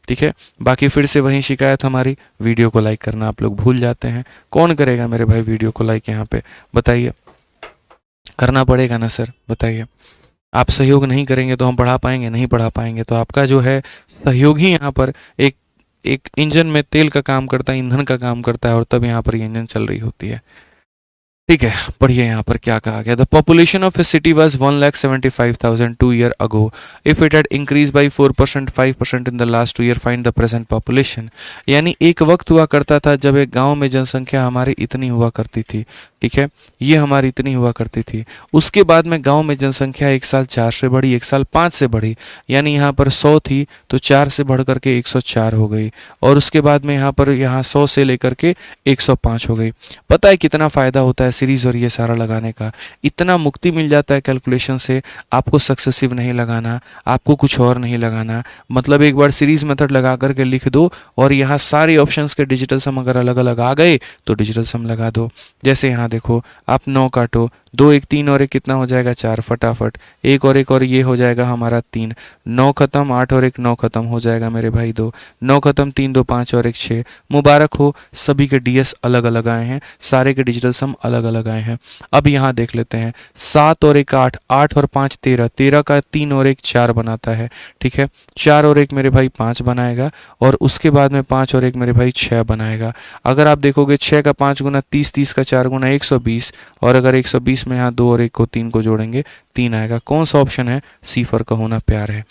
Speaker 1: ठीक है। बाकी फिर से वही शिकायत हमारी, वीडियो को लाइक करना आप लोग भूल जाते हैं। कौन करेगा मेरे भाई वीडियो को लाइक, यहाँ पे बताइए, करना पड़ेगा ना सर, बताइए। आप सहयोग नहीं करेंगे तो हम पढ़ा पाएंगे, नहीं पढ़ा पाएंगे। तो आपका जो है सहयोग ही यहाँ पर एक एक इंजन में तेल का काम करता है, ईंधन का काम करता है, और तब यहाँ पर ये इंजन चल रही होती है, ठीक है। पढ़िए यहाँ पर क्या कहा गया, the population of a city was 1,75,000 2 year ago, if it had increase by 4%, 5% in the last 2 year, find the present population. यानी एक वक्त हुआ करता था जब एक गांव में जनसंख्या हमारी इतनी हुआ करती थी, ठीक है, ये हमारी इतनी हुआ करती थी। उसके बाद में गांव में जनसंख्या एक साल 4 से बढ़ी, एक साल 5 से बढ़ी, यानी यहाँ पर 100 थी तो 4 से बढ़ करके 104 हो गई, और उसके बाद में यहाँ पर 100 से लेकर के 105 हो गई। पता है कितना फ़ायदा होता है सीरीज और ये सारा लगाने का, इतना मुक्ति मिल जाता है कैलकुलेशन से। आपको सक्सेसिव नहीं लगाना, आपको कुछ और नहीं लगाना, मतलब एक बार सीरीज मेथड लगा करके लिख दो, और यहाँ सारे ऑप्शंस के डिजिटल सम अगर अलग अलग आ गए तो डिजिटल सम लगा दो। जैसे यहाँ देखो, आप 9 काटो, 2 1 3 और 1 कितना हो जाएगा, 4, फटाफट। 1 और 1 और ये हो जाएगा हमारा 3, 9 खत्म, 8 और 1 9 खत्म हो जाएगा मेरे भाई 2, 9 खत्म, 3 2 5 और 1 6। मुबारक हो, सभी के डीएस अलग अलग आए हैं, सारे के डिजिटल सम अलग अलग आए हैं। अब यहाँ देख लेते हैं, 7 और 1 8, 8 और 5 13, 13 का 3 और 1 4 बनाता है, ठीक है। 4 और 1 मेरे भाई 5 बनाएगा, और उसके बाद में 5 और 1 मेरे भाई 6 बनाएगा। अगर आप देखोगे 6 का 5 गुना 30, 30 का 4 गुना 120, और अगर 120 में यहाँ 2 और 1 को 3 को जोड़ेंगे 3 आएगा। कौन सा ऑप्शन है, सी फॉर कहो ना प्यार है।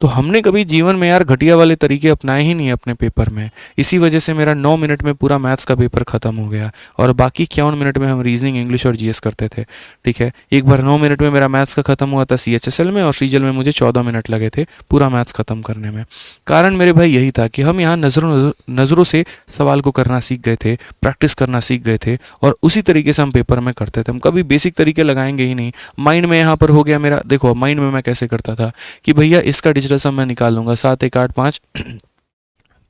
Speaker 1: तो हमने कभी जीवन में यार घटिया वाले तरीके अपनाए ही नहीं अपने पेपर में। इसी वजह से मेरा 9 मिनट में पूरा मैथ्स का पेपर खत्म हो गया और बाकी 51 मिनट में हम रीजनिंग, इंग्लिश और जीएस करते थे। ठीक है, एक बार 9 मिनट में मेरा मैथ्स का खत्म हुआ था सीएचएसएल में, और सीजीएल में मुझे 14 मिनट लगे थे पूरा मैथ्स खत्म करने में। कारण मेरे भाई यही था कि हम यहाँ नज़रों से सवाल को करना सीख गए थे, प्रैक्टिस करना सीख गए थे, और उसी तरीके से हम पेपर में करते थे। हम कभी बेसिक तरीके लगाएंगे ही नहीं। माइंड में यहाँ पर हो गया मेरा, देखो माइंड में मैं कैसे करता था कि भैया इसका डिजिटल सम मैं निकाल लूंगा, 7 1 8 5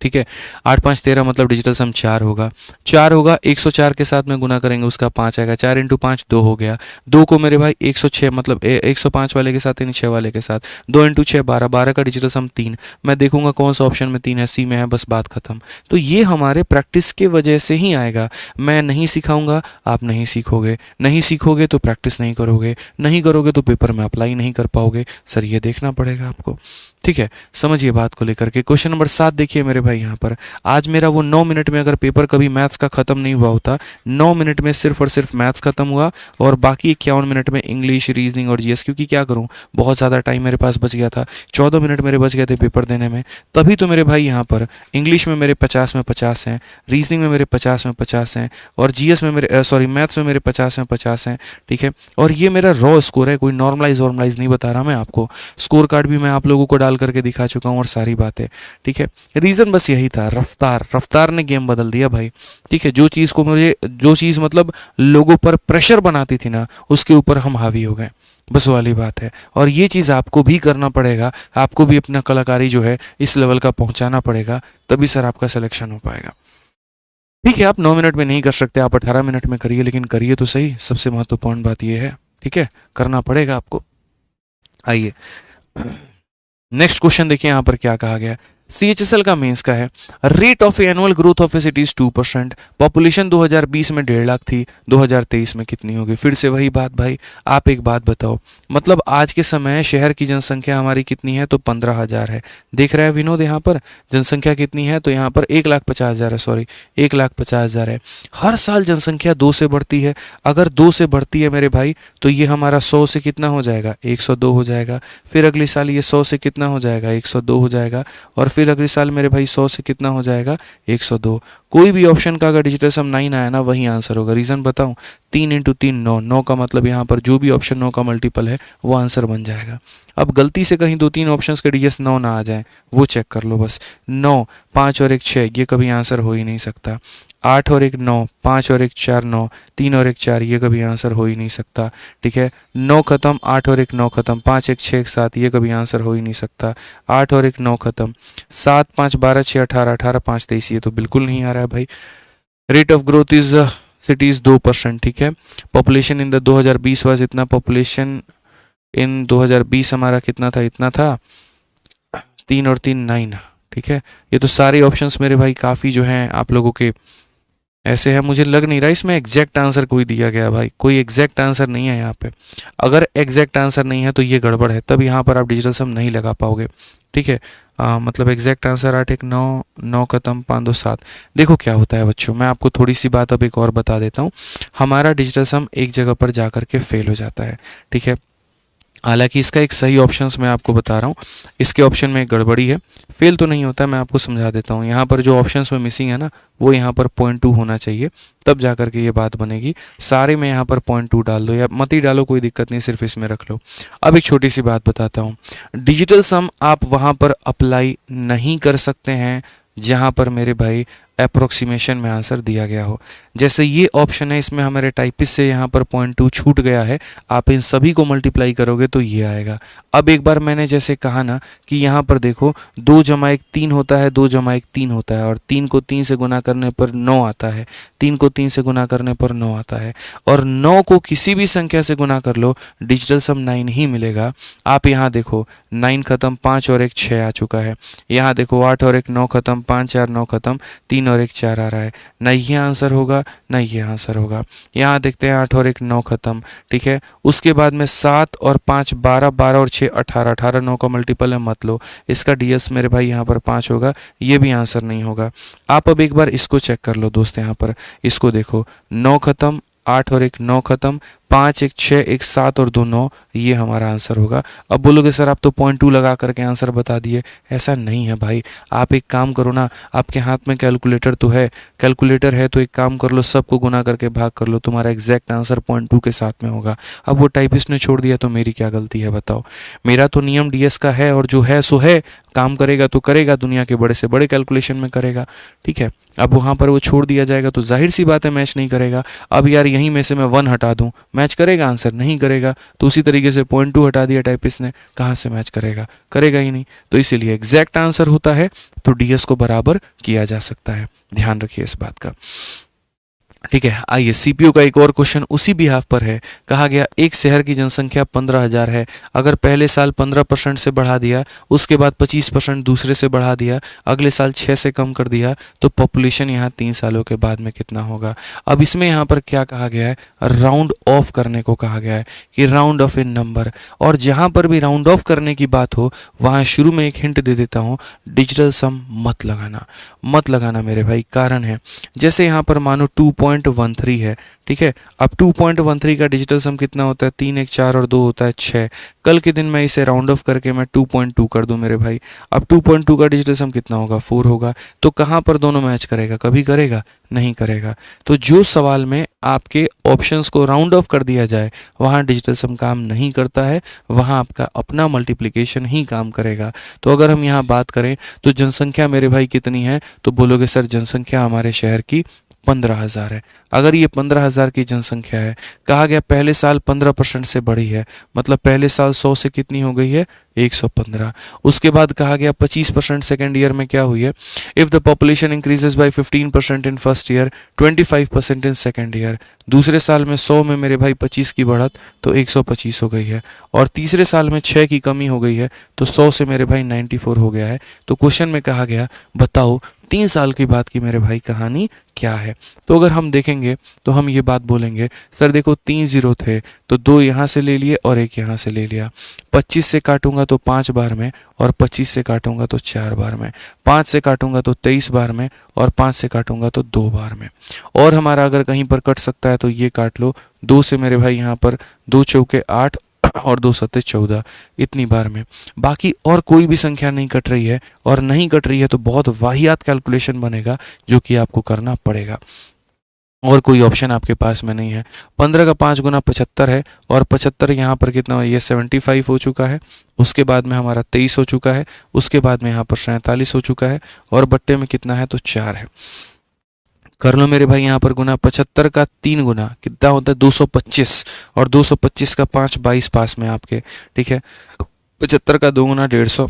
Speaker 1: ठीक है, 8 5 13 मतलब डिजिटल सम 4 होगा। 4 होगा, 104 के साथ में गुना करेंगे उसका 5 आएगा। 4 इंटू 5 2 हो गया। 2 को मेरे भाई 106 मतलब 105 वाले के साथ यानी 6 वाले के साथ 2 इंटू 6 12, 12 का डिजिटल सम 3। मैं देखूंगा कौन सा ऑप्शन में 3 है, सी में है, बस बात खत्म। तो ये हमारे प्रैक्टिस के वजह से ही आएगा। मैं नहीं सिखाऊंगा, आप नहीं सीखोगे, नहीं सीखोगे तो प्रैक्टिस नहीं करोगे, नहीं करोगे तो पेपर में अप्लाई नहीं कर पाओगे। सर ये देखना पड़ेगा आपको। ठीक है, समझिए बात को लेकर के। क्वेश्चन नंबर 7 देखिए मेरे भाई, यहाँ पर आज मेरा वो 9 मिनट में अगर पेपर कभी मैथ्स का खत्म नहीं हुआ होता, 9 मिनट में सिर्फ और सिर्फ मैथ्स खत्म हुआ और बाकी 51 मिनट में इंग्लिश, रीजनिंग और जीएस। क्योंकि क्या करूँ, बहुत ज़्यादा टाइम मेरे पास बच गया था, 14 मिनट मेरे बच गए थे पेपर देने में। तभी तो मेरे भाई यहाँ पर इंग्लिश में मेरे 50 में 50 हैं, रीजनिंग में मेरे 50 में 50 हैं, और जीएस में मेरे मैथ्स में मेरे 50 में 50 हैं। ठीक है, और ये मेरा रॉ स्कोर है, कोई नॉर्मलाइज नहीं बता रहा मैं आपको। स्कोर कार्ड भी मैं आप लोगों को डाल करके दिखा चुका हूँ और सारी बातें। ठीक है, रीज़न बस यही था, रफ्तार ने गेम बदल दिया भाई। ठीक है, जो चीज़ मतलब लोगों पर प्रेशर बनाती थी ना, उसके ऊपर हम हावी हो गए, बस वाली बात है। और ये चीज़ आपको भी करना पड़ेगा, आपको भी अपना कलाकारी जो है इस लेवल का पहुंचाना पड़ेगा, तभी सर आपका सिलेक्शन हो पाएगा। ठीक है, आप 9 मिनट में नहीं कर सकते, आप 18 मिनट में करिए, लेकिन करिए तो सही। सबसे महत्वपूर्ण बात यह है, ठीक है, करना पड़ेगा आपको। आइए नेक्स्ट क्वेश्चन देखिए यहाँ पर क्या कहा गया है। सीएचएसएल का मेंस का है, rate of annual growth of a city is 2%, population 2020 में 1.5 लाख थी, 2023 में कितनी होगी। फिर से वही बात भाई, आप एक बात बताओ, मतलब आज के समय शहर की जनसंख्या हमारी कितनी है, तो 15,000 है। देख रहा है विनोद, यहाँ पर जनसंख्या कितनी है, तो यहाँ पर 1,50,000 है, सॉरी 1,50,000 है। हर साल जनसंख्या 2 से बढ़ती है। अगर 2 से बढ़ती है मेरे भाई, तो ये हमारा 100 से कितना हो जाएगा, 102 हो जाएगा। फिर अगले साल ये 100 से कितना हो जाएगा, 102 हो जाएगा। और फिर अगले साल मेरे भाई 100 से कितना हो जाएगा, 102। कोई भी ऑप्शन का अगर डिजिटल सम 9 आया ना, वही आंसर होगा। रीज़न बताऊं, 3 इंटू 3 9, 9 का मतलब यहाँ पर जो भी ऑप्शन 9 का मल्टीपल है वो आंसर बन जाएगा। अब गलती से कहीं 2-3 ऑप्शंस के डीएस 9 ना आ जाए, वो चेक कर लो बस। 9 5 और 1 6, ये कभी आंसर हो ही नहीं सकता। 8 और 1 9, 5 और 1 4 9, 3 और 1 4, ये कभी आंसर हो ही नहीं सकता। ठीक है, 9 खत्म, 8 और 1 9 खत्म, 5 1 6 1 7, ये कभी आंसर हो ही नहीं सकता। 8 और 1 9 खत्म, 7 5 12 6 18, 18 5 23, ये तो बिल्कुल नहीं आ रहा है भाई। Rate of growth is cities 2%। ठीक है, पॉपुलेशन इन द 2020 वाज इतना, पॉपुलेशन इन 2020 हमारा कितना था, इतना था, 3 और 3 9। ठीक है, ये तो सारे ऑप्शंस मेरे भाई काफ़ी जो हैं आप लोगों के ऐसे है, मुझे लग नहीं रहा इसमें एग्जैक्ट आंसर कोई दिया गया भाई, कोई एग्जैक्ट आंसर नहीं है यहाँ पे। अगर एग्जैक्ट आंसर नहीं है तो ये गड़बड़ है, तब यहाँ पर आप डिजिटल सम नहीं लगा पाओगे। ठीक है, मतलब एग्जैक्ट आंसर 8 1 9, 9 खत्म, 5 2 7। देखो क्या होता है बच्चों, मैं आपको थोड़ी सी बात अब एक और बता देता हूँ। हमारा डिजिटल सम एक जगह पर जा कर के फेल हो जाता है। ठीक है, हालांकि इसका एक सही ऑप्शंस मैं आपको बता रहा हूँ, इसके ऑप्शन में एक गड़बड़ी है, फेल तो नहीं होता है, मैं आपको समझा देता हूँ। यहाँ पर जो ऑप्शंस में मिसिंग है ना, वो यहाँ पर 0.2 होना चाहिए, तब जा कर के ये बात बनेगी। सारे में यहाँ पर 0.2 डाल दो या मत ही डालो, कोई दिक्कत नहीं, सिर्फ इसमें रख लो। अब एक छोटी सी बात बताता हूँ, डिजिटल सम आप वहाँ पर अप्लाई नहीं कर सकते हैं जहाँ पर मेरे भाई अप्रोक्सीमेशन में आंसर दिया गया हो। जैसे ये ऑप्शन है, इसमें हमारे टाइपिस्ट से यहाँ पर 0.2 छूट गया है, आप इन सभी को मल्टीप्लाई करोगे तो ये आएगा। अब एक बार मैंने जैसे कहा ना कि यहाँ पर देखो 2 जमा 1 3 होता है, 2 जमा 1 3 होता है, और 3 को 3 से गुना करने पर 9 आता है, 3 को 3 से गुना करने पर 9 आता है, और 9 को किसी भी संख्या से गुना कर लो, डिजिटल सम 9 ही मिलेगा। आप यहाँ देखो 9 खत्म, 5 और 1 6 आ चुका है। यहाँ देखो 8 और 1 9 खत्म, 5 4 9 खत्म, 3 और 1 4 आ रहा है। ना ये आंसर होगा ना ये आंसर होगा। यहाँ देखते हैं 8 और 1 9 खत्म। ठीक है, उसके बाद में 7 और 5 12, 12 और 6 18, 18 9 का मल्टीपल है, मत लो। इसका डीएस मेरे भाई यहाँ पर 5 होगा, ये भी आंसर नहीं होगा। आप अब एक बार इसको चेक कर लो दोस्त, यहाँ पर इसको देखो, 9 खत्म, 8 और 1 9 खत्म, 5 1 6 1 7 और 2 9, ये हमारा आंसर होगा। अब बोलोगे सर आप तो 0.2 लगा करके आंसर बता दिए। ऐसा नहीं है भाई, आप एक काम करो ना, आपके हाथ में कैलकुलेटर तो है, कैलकुलेटर है तो एक काम कर लो, सबको गुना करके भाग कर लो, तुम्हारा एग्जैक्ट आंसर 0.2 के साथ में होगा। अब वो टाइपिस्ट ने छोड़ दिया तो मेरी क्या गलती है बताओ? मेरा तो नियम डीएस का है और जो है सो है, काम करेगा तो करेगा, दुनिया के बड़े से बड़े कैलकुलेशन में करेगा, ठीक है। अब वहाँ पर वो छोड़ दिया जाएगा तो जाहिर सी बात है मैच नहीं करेगा। अब यार यहीं में से मैं 1 हटा दूं, मैच करेगा आंसर? नहीं करेगा। तो उसी तरीके से 0.2 हटा दिया टाइपिस्ट ने, कहाँ से मैच करेगा? करेगा ही नहीं। तो इसीलिए एग्जैक्ट आंसर होता है तो डीएस को बराबर किया जा सकता है, ध्यान रखिए इस बात का, ठीक है। आइए सीपीयू का एक और क्वेश्चन उसी बिहाफ पर है। कहा गया एक शहर की जनसंख्या 15,000 है, अगर पहले साल 15% से बढ़ा दिया, उसके बाद 25% दूसरे से बढ़ा दिया, अगले साल 6 से कम कर दिया, तो पॉपुलेशन यहाँ 3 सालों के बाद में कितना होगा? अब इसमें यहाँ पर क्या कहा गया है? राउंड ऑफ करने को कहा गया है कि राउंड ऑफ इन नंबर। और जहाँ पर भी राउंड ऑफ करने की बात हो वहाँ शुरू में एक हिंट दे देता हूँ, डिजिटल सम मत लगाना, मत लगाना मेरे भाई। कारण है जैसे यहाँ पर मानो 2.13 है, ठीक है। अब 2.13 का डिजिटल सम कितना होता है? 3 1 4 और 2 होता है 6। कल के दिन मैं इसे राउंड ऑफ करके मैं 2.2 कर दूं मेरे भाई। अब 2.2 का डिजिटल सम कितना होगा? 4 होगा। तो कहाँ पर दोनों मैच करेगा? कभी करेगा? नहीं करेगा। तो जो सवाल में आपके ऑप्शंस को राउंड ऑफ कर दिया जाए वहाँ डिजिटल सम काम नहीं करता है, वहाँ आपका अपना मल्टीप्लिकेशन ही काम करेगा। तो अगर हम यहाँ बात करें तो जनसंख्या मेरे भाई कितनी है? तो बोलोगे सर जनसंख्या हमारे शहर की 15,000 है। अगर ये 15,000 की जनसंख्या है, कहा गया पहले साल 15% से बढ़ी है, मतलब पहले साल 100 से कितनी हो गई है? 115। उसके बाद कहा गया 25% सेकेंड ईयर में क्या हुई है? If the population increases by 15% in first year, 25% in second year. दूसरे साल में 100 में मेरे भाई 25 की बढ़त तो 125 हो गई है, और तीसरे साल में 6 की कमी हो गई है तो 100 से मेरे भाई 94 हो गया है। तो क्वेश्चन में कहा गया बताओ 3 साल की बात की मेरे भाई कहानी क्या है? तो अगर हम देखेंगे तो हम ये बात बोलेंगे, सर देखो 3 जीरो थे तो 2 यहाँ से ले लिए और 1 यहाँ से ले लिया। 25 से काटूंगा तो 5 बार में, और 25 से काटूंगा तो 4 बार में। 5 से काटूंगा तो 23 बार में, और 5 से काटूंगा तो 2 बार में। और हमारा अगर कहीं पर कट सकता है तो ये काट लो, 2 से मेरे भाई यहाँ पर 2 चौके 8 और 2 सत्ते 14, इतनी बार में। बाकी और कोई भी संख्या नहीं कट रही है, और नहीं कट रही है तो बहुत वाहियात कैलकुलेशन बनेगा जो कि आपको करना पड़ेगा, और कोई ऑप्शन आपके पास में नहीं है। 15 का 5 गुना 75 है, और 75 यहाँ पर कितना हो? ये 75 हो चुका है। उसके बाद में हमारा 23 हो चुका है। उसके बाद में यहाँ पर 47 हो चुका है, और बट्टे में कितना है? तो 4 है। कर लो मेरे भाई यहाँ पर गुना। 75 का 3 गुना कितना होता है? 225, और 225 का 5 22 पास में आपके, ठीक है। 75 का 2 गुना 150,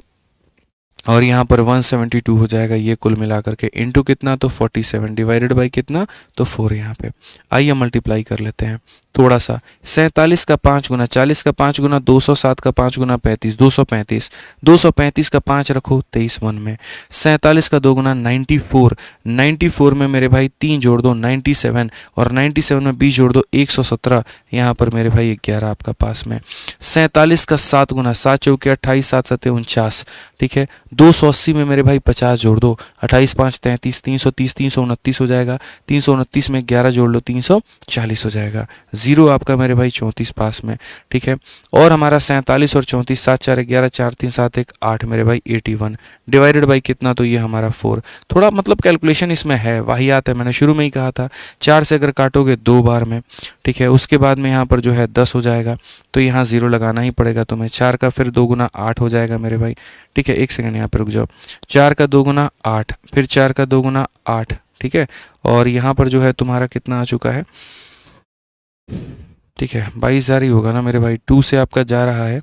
Speaker 1: और यहाँ पर 172 हो जाएगा ये कुल मिलाकर के। इंटू कितना? तो 47, डिवाइडेड बाई कितना? तो 4 यहाँ पे। आइए मल्टीप्लाई कर लेते हैं थोड़ा सा। 47 का 5 गुना 40 का 5 गुना 207 का 5 गुना 35, 235। 235 का 5 रखो 23 मन में। 47 का 2 गुना 94, 94 में मेरे भाई 3 जोड़ दो 97, और 97 में 20 जोड़ दो 117। यहाँ पर मेरे भाई 11 आपका पास में। 47 का 7 गुना 7 चौके 28, 7 सत्ते 49, ठीक है। 280 में मेरे भाई 50 जोड़ दो, 28 5 33, 330, 329 हो जाएगा। 329 में 11 जोड़ लो 340 हो जाएगा। जीरो आपका मेरे भाई 34 पास में, ठीक है। और हमारा 47 और 34, 7 4 11, 4 3 7 1 8 मेरे भाई 81, डिवाइडेड बाई कितना? तो ये हमारा 4। थोड़ा मतलब कैलकुलेशन इसमें है, वाहियात है, मैंने शुरू में ही कहा था। 4 से अगर काटोगे 2 बार में, ठीक है। उसके बाद में यहाँ पर जो है 10 हो जाएगा, तो यहाँ 0 लगाना ही पड़ेगा तुम्हें। 4 का फिर 2 गुना 8 हो जाएगा मेरे भाई, ठीक है। एक सेकंड यहाँ पर रुक जाओ। 4 का 2 गुना 8, फिर 4 का 2 गुना 8, ठीक है। और यहाँ पर जो है तुम्हारा कितना आ चुका है? ठीक है 22,000 ही होगा ना मेरे भाई। 2 से आपका जा रहा है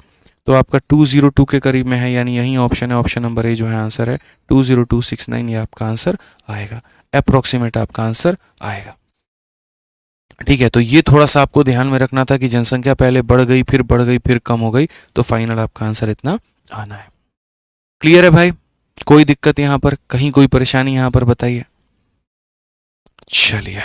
Speaker 1: तो आपका 202 के करीब में है, यानी यही ऑप्शन है, ऑप्शन नंबर ए जो है आंसर है 20269, ये आपका आंसर आएगा, अप्रोक्सीमेट आपका आंसर आएगा, ठीक है। तो ये थोड़ा सा आपको ध्यान में रखना था कि जनसंख्या पहले बढ़ गई, फिर बढ़ गई, फिर कम हो गई, तो फाइनल आपका आंसर इतना आना है। क्लियर है भाई? कोई दिक्कत यहाँ पर, कहीं कोई परेशानी यहाँ पर बताइए? चलिए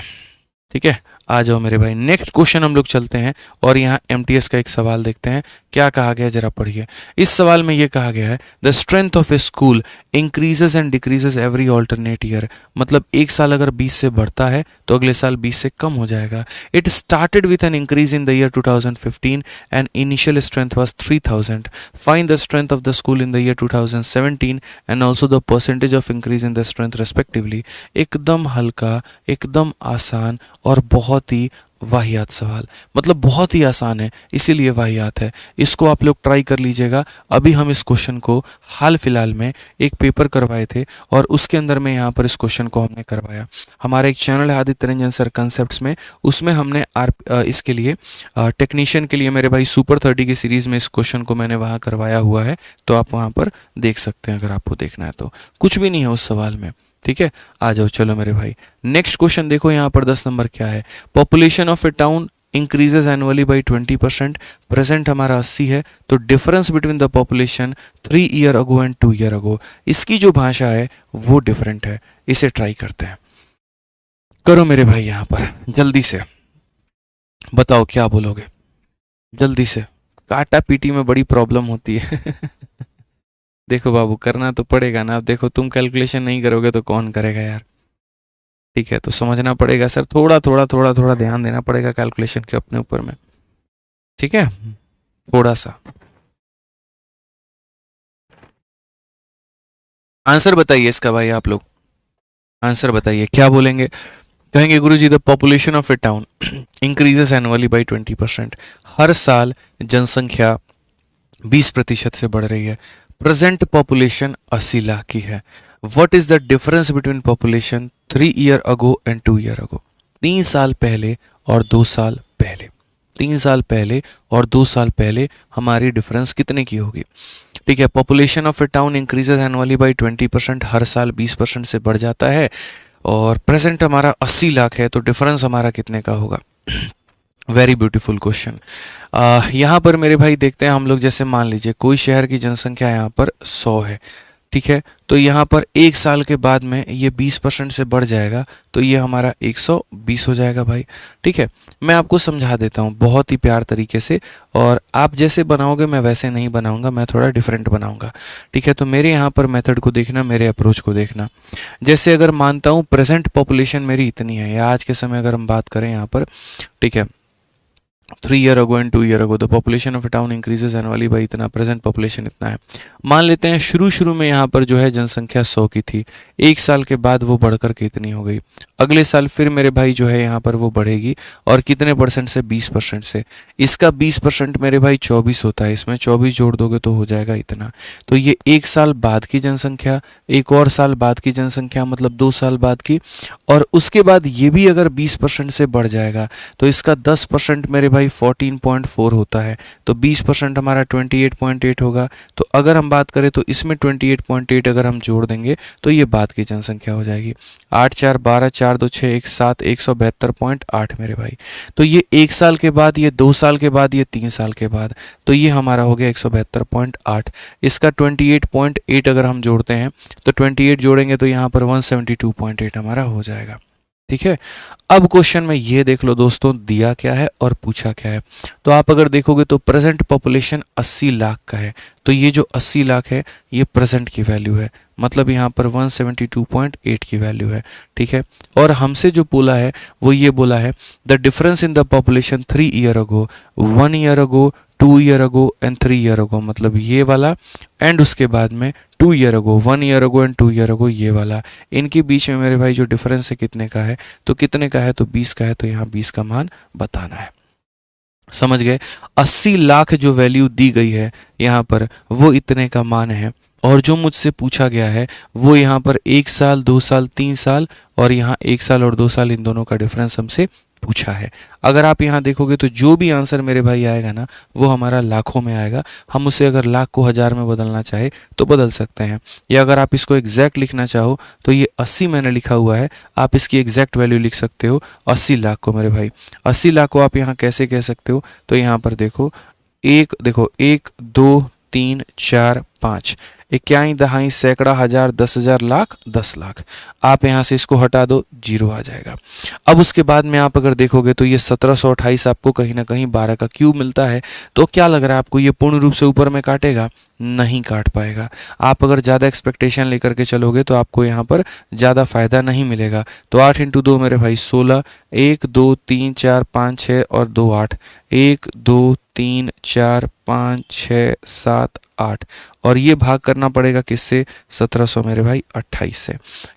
Speaker 1: ठीक है। आ जाओ मेरे भाई, नेक्स्ट क्वेश्चन हम लोग चलते हैं और यहाँ एमटीएस का एक सवाल देखते हैं क्या कहा गया, जरा पढ़िए। इस सवाल में ये कहा गया है the strength of A school increases and decreases every alternate year, मतलब एक साल अगर 20 से बढ़ता है तो अगले साल 20 से कम हो जाएगा। It started with an increase in the year 2015 and initial strength was 3000। Find the strength of the school in the year 2017 and also the percentage of increase in the strength respectively. एकदम हल्का, एकदम आसान और बहुत ही वाहियात सवाल, मतलब बहुत ही आसान है इसीलिए वाहियात है। इसको आप लोग ट्राई कर लीजिएगा। अभी हम इस क्वेश्चन को हाल फिलहाल में एक पेपर करवाए थे और उसके अंदर में यहाँ पर इस क्वेश्चन को हमने करवाया। हमारा एक चैनल है आदित्य रंजन सर कंसेप्ट्स में, उसमें हमने इसके लिए टेक्नीशियन के लिए मेरे भाई सुपर 30 की सीरीज़ में इस क्वेश्चन को मैंने वहाँ करवाया हुआ है, तो आप वहाँ पर देख सकते हैं अगर आपको देखना है तो। कुछ भी नहीं है उस सवाल में, ठीक है। आ जाओ चलो मेरे भाई, नेक्स्ट क्वेश्चन देखो यहाँ पर 10 नंबर क्या है। Population of a town increases annually by 20%, present हमारा 80 है, तो difference between the population 3 year ago and 2 year ago, इसकी जो भाषा है वो डिफरेंट है। इसे ट्राई करते हैं, करो मेरे भाई यहाँ पर जल्दी से बताओ क्या बोलोगे, जल्दी से। काटा पीटी में बड़ी प्रॉब्लम होती है देखो बाबू करना तो पड़ेगा ना, अब देखो तुम कैलकुलेशन नहीं करोगे तो कौन करेगा यार, ठीक है। तो समझना पड़ेगा सर, थोड़ा थोड़ा थोड़ा थोड़ा ध्यान देना पड़ेगा कैलकुलेशन के अपने ऊपर में, ठीक है, थोड़ा सा। आंसर बताइए इसका भाई, आप लोग आंसर बताइए क्या बोलेंगे। कहेंगे गुरुजी the population of a town increases annually by 20%, हर साल जनसंख्या 20% से बढ़ रही है। प्रेजेंट पॉपुलेशन 80 लाख की है। What is the difference between population 3 year ago and 2 year ago, 3 साल पहले और 2 साल पहले, 3 साल पहले और 2 साल पहले हमारी डिफरेंस कितने की होगी, ठीक है। Population of a town increases annually by 20%, हर साल 20% से बढ़ जाता है, और प्रेजेंट हमारा 80 लाख है, तो डिफरेंस हमारा कितने का होगा। Very beautiful question. यहाँ पर मेरे भाई देखते हैं हम लोग, जैसे मान लीजिए कोई शहर की जनसंख्या यहाँ पर 100 है, ठीक है, तो यहाँ पर एक साल के बाद में ये 20% से बढ़ जाएगा, तो ये हमारा 120 हो जाएगा भाई, ठीक है। मैं आपको समझा देता हूँ बहुत ही प्यार तरीके से, और आप जैसे बनाओगे मैं वैसे नहीं बनाऊंगा, मैं थोड़ा डिफरेंट बनाऊंगा, ठीक है। तो मेरे यहाँ पर मेथड को देखना, मेरे अप्रोच को देखना। जैसे अगर मानता हूँ प्रेजेंट पॉपुलेशन मेरी इतनी है, या आज के समय अगर हम बात करें यहाँ पर, ठीक है, 3 year ago and 2 year ago the population of a town increases annually by इतना, प्रेजेंट पॉपुलेशन इतना है। मान लेते हैं शुरू में यहाँ पर जो है जनसंख्या 100 की थी, एक साल के बाद वो बढ़कर के इतनी हो गई, अगले साल फिर मेरे भाई जो है यहाँ पर वो बढ़ेगी, और कितने परसेंट से, 20% से। इसका 20% मेरे भाई 24 होता है, इसमें 24 जोड़ दोगे तो हो जाएगा इतना। तो ये एक साल बाद की जनसंख्या, एक और साल बाद की जनसंख्या, मतलब 2 साल बाद की, और उसके बाद ये भी अगर 20% से बढ़ जाएगा तो इसका 10% मेरे भाई 14.4 होता है, तो 20% हमारा 28.8 होगा। तो अगर हम बात करें तो इसमें 28.8 अगर हम जोड़ देंगे तो ये बाद की जनसंख्या हो जाएगी। 8 4 12 4 2 6 1 7 172.8 मेरे भाई। तो ये एक साल के बाद, ये 2 साल के बाद, ये 3 साल के बाद, तो ये हमारा हो गया 172.8। इसका 28.8 अगर हम जोड़ते हैं तो 28 जोड़ेंगे तो यहाँ पर 172.8 हमारा हो जाएगा, ठीक है। अब क्वेश्चन में ये देख लो दोस्तों, दिया क्या है और पूछा क्या है। तो आप अगर देखोगे तो प्रेजेंट पॉपुलेशन 80 लाख का है, तो ये जो 80 लाख है ये प्रेजेंट की वैल्यू है, मतलब यहाँ पर 172.8 की वैल्यू है, ठीक है। और हमसे जो बोला है वो ये बोला है the difference in the population 3 year ago, 1 year ago, 2 year ago and 3 year ago, मतलब ये वाला, एंड उसके बाद में 2 year ago, 1 year ago and 2 year ago, ये वाला। इनके बीच में मेरे भाई जो डिफरेंस है कितने का है, तो कितने का है, तो 20 का है, तो यहाँ 20 का मान बताना है। समझ गए। 80 लाख जो वैल्यू दी गई है यहाँ पर वो इतने का मान है, और जो मुझसे पूछा गया है वो यहाँ पर 1 साल, 2 साल, 3 साल, और यहाँ 1 साल और 2 साल, इन दोनों का डिफरेंस हमसे पूछा है। अगर आप यहाँ देखोगे तो जो भी आंसर मेरे भाई आएगा ना वो हमारा लाखों में आएगा। हम उसे अगर लाख को हज़ार में बदलना चाहे तो बदल सकते हैं, या अगर आप इसको एग्जैक्ट लिखना चाहो तो ये 80 मैंने लिखा हुआ है, आप इसकी एग्जैक्ट वैल्यू लिख सकते हो 80 लाख को मेरे भाई। 80 लाख को आप यहाँ कैसे कह सकते हो, तो यहाँ पर देखो 1 2 3 4 5, इक्याई दहाई सैकड़ा हजार 10,000 लाख 10 लाख। आप यहाँ से इसको हटा दो, जीरो आ जाएगा। अब उसके बाद में आप अगर देखोगे तो ये 1728 आपको कहीं ना कहीं 12 का क्यूब मिलता है। तो क्या लग रहा है आपको, ये पूर्ण रूप से ऊपर में काटेगा? नहीं काट पाएगा। आप अगर ज़्यादा एक्सपेक्टेशन लेकर के चलोगे तो आपको यहाँ पर ज़्यादा फायदा नहीं मिलेगा। तो 8 इंटू 2 मेरे भाई 16, 1 2 3 4 5 6 और 2 8, 1 2 3 4 5 6 7 8, और ये भाग करना पड़ेगा किससे? 1700 मेरे भाई 28 से।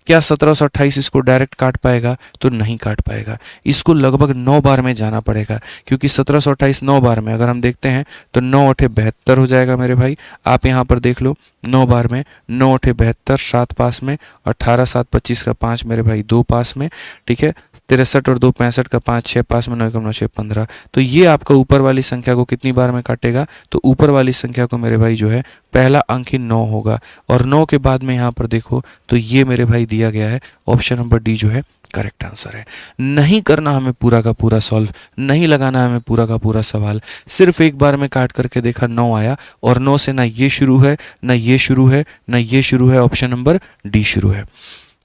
Speaker 1: क्या 1728 इसको डायरेक्ट काट पाएगा? तो नहीं काट पाएगा। इसको लगभग 9 बार में जाना पड़ेगा, क्योंकि 1728 9 बार में अगर हम देखते हैं तो 9 8 72 हो जाएगा मेरे भाई। आप यहाँ पर देख लो 9 बार में 9 8 72, 7 पास में 18, 7 25 का 5 मेरे भाई 2 पास में, ठीक है। 63 और 2 65 का 5, 6 पास में, 9 9 6 15। तो ये आपका ऊपर वाली संख्या को कितनी बार में काटेगा? तो ऊपर वाली संख्या को मेरे भाई जो है पहला अंक ही 9 होगा, और 9 के बाद में यहाँ पर देखो तो ये मेरे भाई दिया गया है, ऑप्शन नंबर डी जो है करेक्ट आंसर है। नहीं करना हमें पूरा का पूरा सॉल्व, नहीं लगाना हमें पूरा का पूरा सवाल, सिर्फ एक बार में काट करके देखा 9 आया, और 9 से ना ये शुरू है, ना ये शुरू है, ना ये शुरू है, ऑप्शन नंबर डी शुरू है।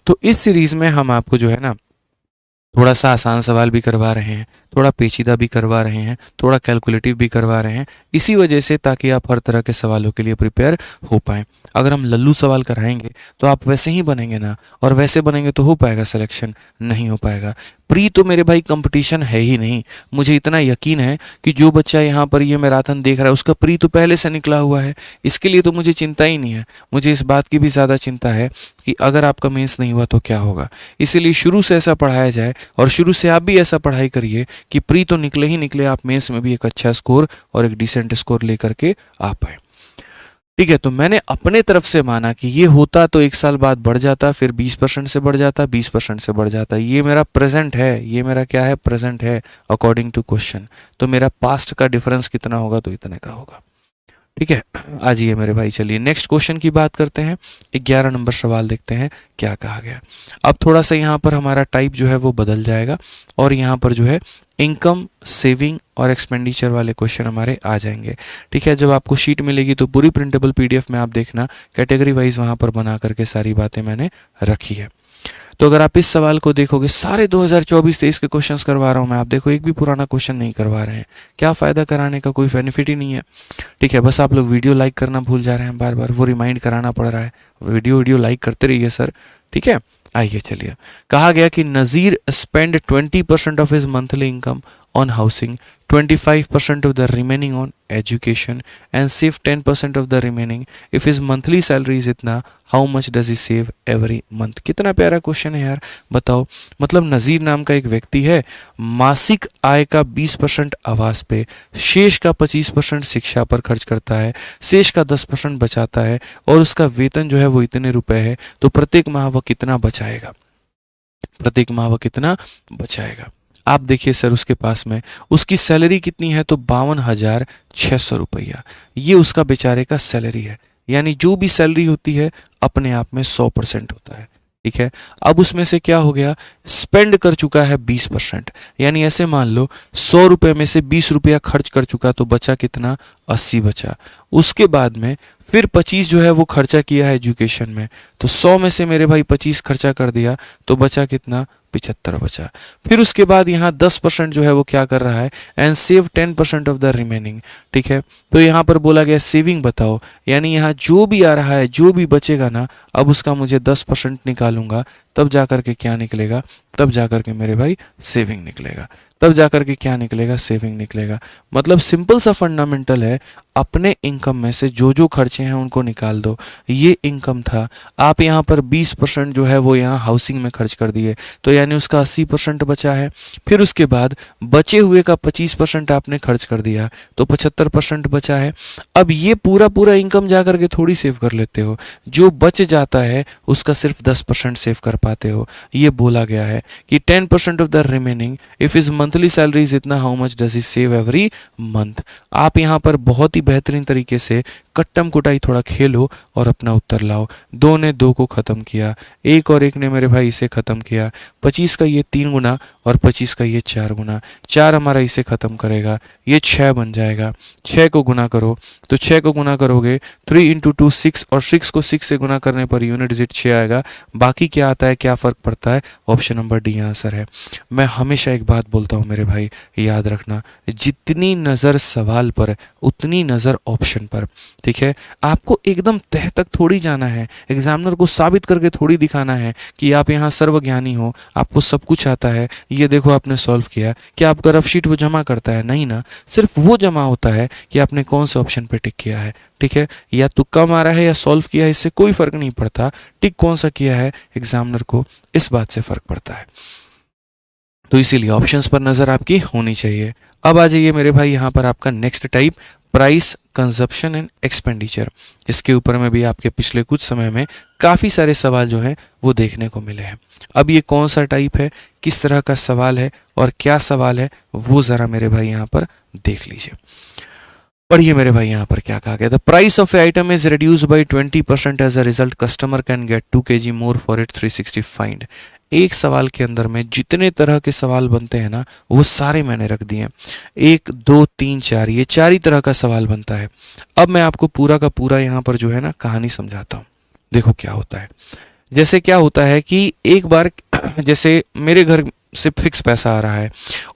Speaker 1: तो इस सीरीज में हम आपको जो है ना थोड़ा सा आसान सवाल भी करवा रहे हैं, थोड़ा पेचीदा भी करवा रहे हैं, थोड़ा कैलकुलेटिव भी करवा रहे हैं, इसी वजह से ताकि आप हर तरह के सवालों के लिए प्रिपेयर हो पाएँ। अगर हम लल्लू सवाल कराएंगे तो आप वैसे ही बनेंगे ना, और वैसे बनेंगे तो हो पाएगा सिलेक्शन? नहीं हो पाएगा। प्री तो मेरे भाई कंपटीशन है ही नहीं। मुझे इतना यकीन है कि जो बच्चा यहाँ पर ये मैराथन देख रहा है उसका प्री तो पहले से निकला हुआ है, इसके लिए तो मुझे चिंता ही नहीं है। मुझे इस बात की भी ज़्यादा चिंता है कि अगर आपका मेंस नहीं हुआ तो क्या होगा। इसीलिए शुरू से ऐसा पढ़ाया जाए, और शुरू से आप भी ऐसा पढ़ाई करिए कि प्री तो निकले ही निकले, आप मेंस में भी एक अच्छा स्कोर और एक डिसेंट स्कोर लेकर के आ पाए। ठीक है, तो मैंने अपने तरफ से माना कि ये होता तो 1 साल बाद बढ़ जाता, फिर 20% से बढ़ जाता, 20% से बढ़ जाता। ये मेरा प्रेजेंट है, ये मेरा क्या है? प्रेजेंट है अकॉर्डिंग टू क्वेश्चन। तो मेरा पास्ट का डिफरेंस कितना होगा? तो इतने का होगा। ठीक है, आ जाइए मेरे भाई, चलिए नेक्स्ट क्वेश्चन की बात करते हैं। 11 नंबर सवाल देखते हैं क्या कहा गया। अब थोड़ा सा यहाँ पर हमारा टाइप जो है वो बदल जाएगा, और यहाँ पर जो है इनकम, सेविंग और एक्सपेंडिचर वाले क्वेश्चन हमारे आ जाएंगे। ठीक है, जब आपको शीट मिलेगी तो पूरी प्रिंटेबल पीडीएफ में आप देखना, कैटेगरी वाइज वहाँ पर बना करके सारी बातें मैंने रखी है। तो अगर आप इस सवाल को देखोगे, सारे 2024-23 के क्वेश्चंस करवा रहा हूँ मैं, आप देखो एक भी पुराना क्वेश्चन नहीं करवा रहे हैं। क्या फ़ायदा कराने का? कोई बेनिफिट ही नहीं है। ठीक है, बस आप लोग वीडियो लाइक करना भूल जा रहे हैं, बार बार वो रिमाइंड कराना पड़ रहा है। वीडियो लाइक करते रहिए सर। ठीक है, आइए चलिए। कहा गया कि Nazir spend 20% of his monthly income on housing, 25% of the remaining on education and save 10% of the remaining. If his monthly salary is इतना, how much does he save every month? कितना प्यारा क्वेश्चन है यार, बताओ। मतलब नज़ीर नाम का एक व्यक्ति है, मासिक आय का 20% आवास पे, शेष का 25% शिक्षा पर खर्च करता है, शेष का 10% बचाता है, और उसका वेतन जो है वो इतने रुपए है। तो प्रत्येक माह वह कितना बचाएगा? प्रत्येक माह वह कितना बचाएगा? आप देखिए सर, उसके पास में उसकी सैलरी कितनी है? तो 52,600 रुपया। ये उसका बेचारे का सैलरी है, यानी जो भी सैलरी होती है अपने आप में 100% होता है। ठीक है, अब उसमें से क्या हो गया? स्पेंड कर चुका है 20%, यानी ऐसे मान लो 100 रुपये में से 20 रुपया खर्च कर चुका, तो बचा कितना? 80 बचा। उसके बाद में फिर 25 जो है वो खर्चा किया है एजुकेशन में, तो 100 में से मेरे भाई 25 खर्चा कर दिया, तो बचा कितना? 75 बचा। फिर उसके बाद यहाँ 10% जो है वो क्या कर रहा है? And save 10% of the remaining. ठीक है, तो यहाँ पर बोला गया सेविंग बताओ, यानी यहाँ जो भी आ रहा है, जो भी बचेगा ना, अब उसका मुझे 10% निकालूंगा, तब जाकर के क्या निकलेगा? तब जाकर के मेरे भाई सेविंग निकलेगा। तब जाकर के क्या निकलेगा? सेविंग निकलेगा। मतलब सिंपल सा फंडामेंटल है, अपने इनकम में से जो जो खर्चे हैं उनको निकाल दो। ये इनकम था, आप यहाँ पर 20% जो है वो यहाँ हाउसिंग में खर्च कर दिए, तो यानी उसका 80% बचा है। फिर उसके बाद बचे हुए का 25% आपने खर्च कर दिया, तो 75% बचा है। अब ये पूरा इनकम जा करके थोड़ी सेव कर लेते हो, जो बच जाता है उसका सिर्फ 10% सेव कर पाते हो। ये बोला गया है कि 10% of the remaining if is monthly salary is इतना, how much does he save every month. आप यहाँ पर बहुत ही बेहतरीन तरीके से कट्टम कुटाई थोड़ा खेलो और अपना उत्तर लाओ। 2 ने 2 को ख़त्म किया, 1 और 1 ने मेरे भाई इसे ख़त्म किया। 25 का ये 3 गुना और 25 का ये 4 गुना, 4 हमारा इसे ख़त्म करेगा, ये 6 बन जाएगा। 6 को गुना करो तो 6 को गुना करोगे 3 इंटू 2 6, और 6 को 6 से गुना करने पर यूनिट डिजिट 6 आएगा। बाकी क्या आता है, क्या फ़र्क पड़ता है? ऑप्शन नंबर डी आंसर है। मैं हमेशा एक बात बोलता हूँ मेरे भाई, याद रखना, जितनी नज़र सवाल पर उतनी नज़र ऑप्शन पर। ठीक है, आपको एकदम तह तक थोड़ी जाना है, एग्जामिनर को साबित करके थोड़ी दिखाना है कि आप यहाँ सर्वज्ञानी हो, आपको सब कुछ आता है। ये देखो आपने सॉल्व किया, क्या आपका रफ शीट वो जमा करता है? नहीं ना, सिर्फ वो जमा होता है कि आपने कौन से ऑप्शन पे टिक किया है। ठीक है, या तुक्का मारा है या सॉल्व किया है, इससे कोई फर्क नहीं पड़ता। टिक कौन सा किया है, एग्जामिनर को इस बात से फर्क पड़ता है। तो इसीलिए ऑप्शंस पर नज़र आपकी होनी चाहिए। अब आ जाइए मेरे भाई यहाँ पर आपका next type, price, consumption and expenditure. इसके ऊपर में भी आपके पिछले कुछ समय में काफ़ी सारे सवाल जो हैं वो देखने को मिले हैं। अब ये कौन सा टाइप है, किस तरह का सवाल है और क्या सवाल है, वो ज़रा मेरे भाई यहाँ पर देख लीजिए। पढ़िए मेरे भाई यहाँ पर क्या कहा गया। The price of a item is reduce by 20% as a result, customer can get 2 kg more for it 360 find. एक सवाल के अंदर में जितने तरह के सवाल बनते हैं ना, वो सारे मैंने रख दिए हैं। 1 2 3 4, ये 4 ही तरह का सवाल बनता है। अब मैं आपको पूरा का पूरा यहाँ पर जो है ना कहानी समझाता हूँ। देखो क्या होता है। जैसे क्या होता है कि एक बार जैसे मेरे घर से फिक्स पैसा आ रहा है,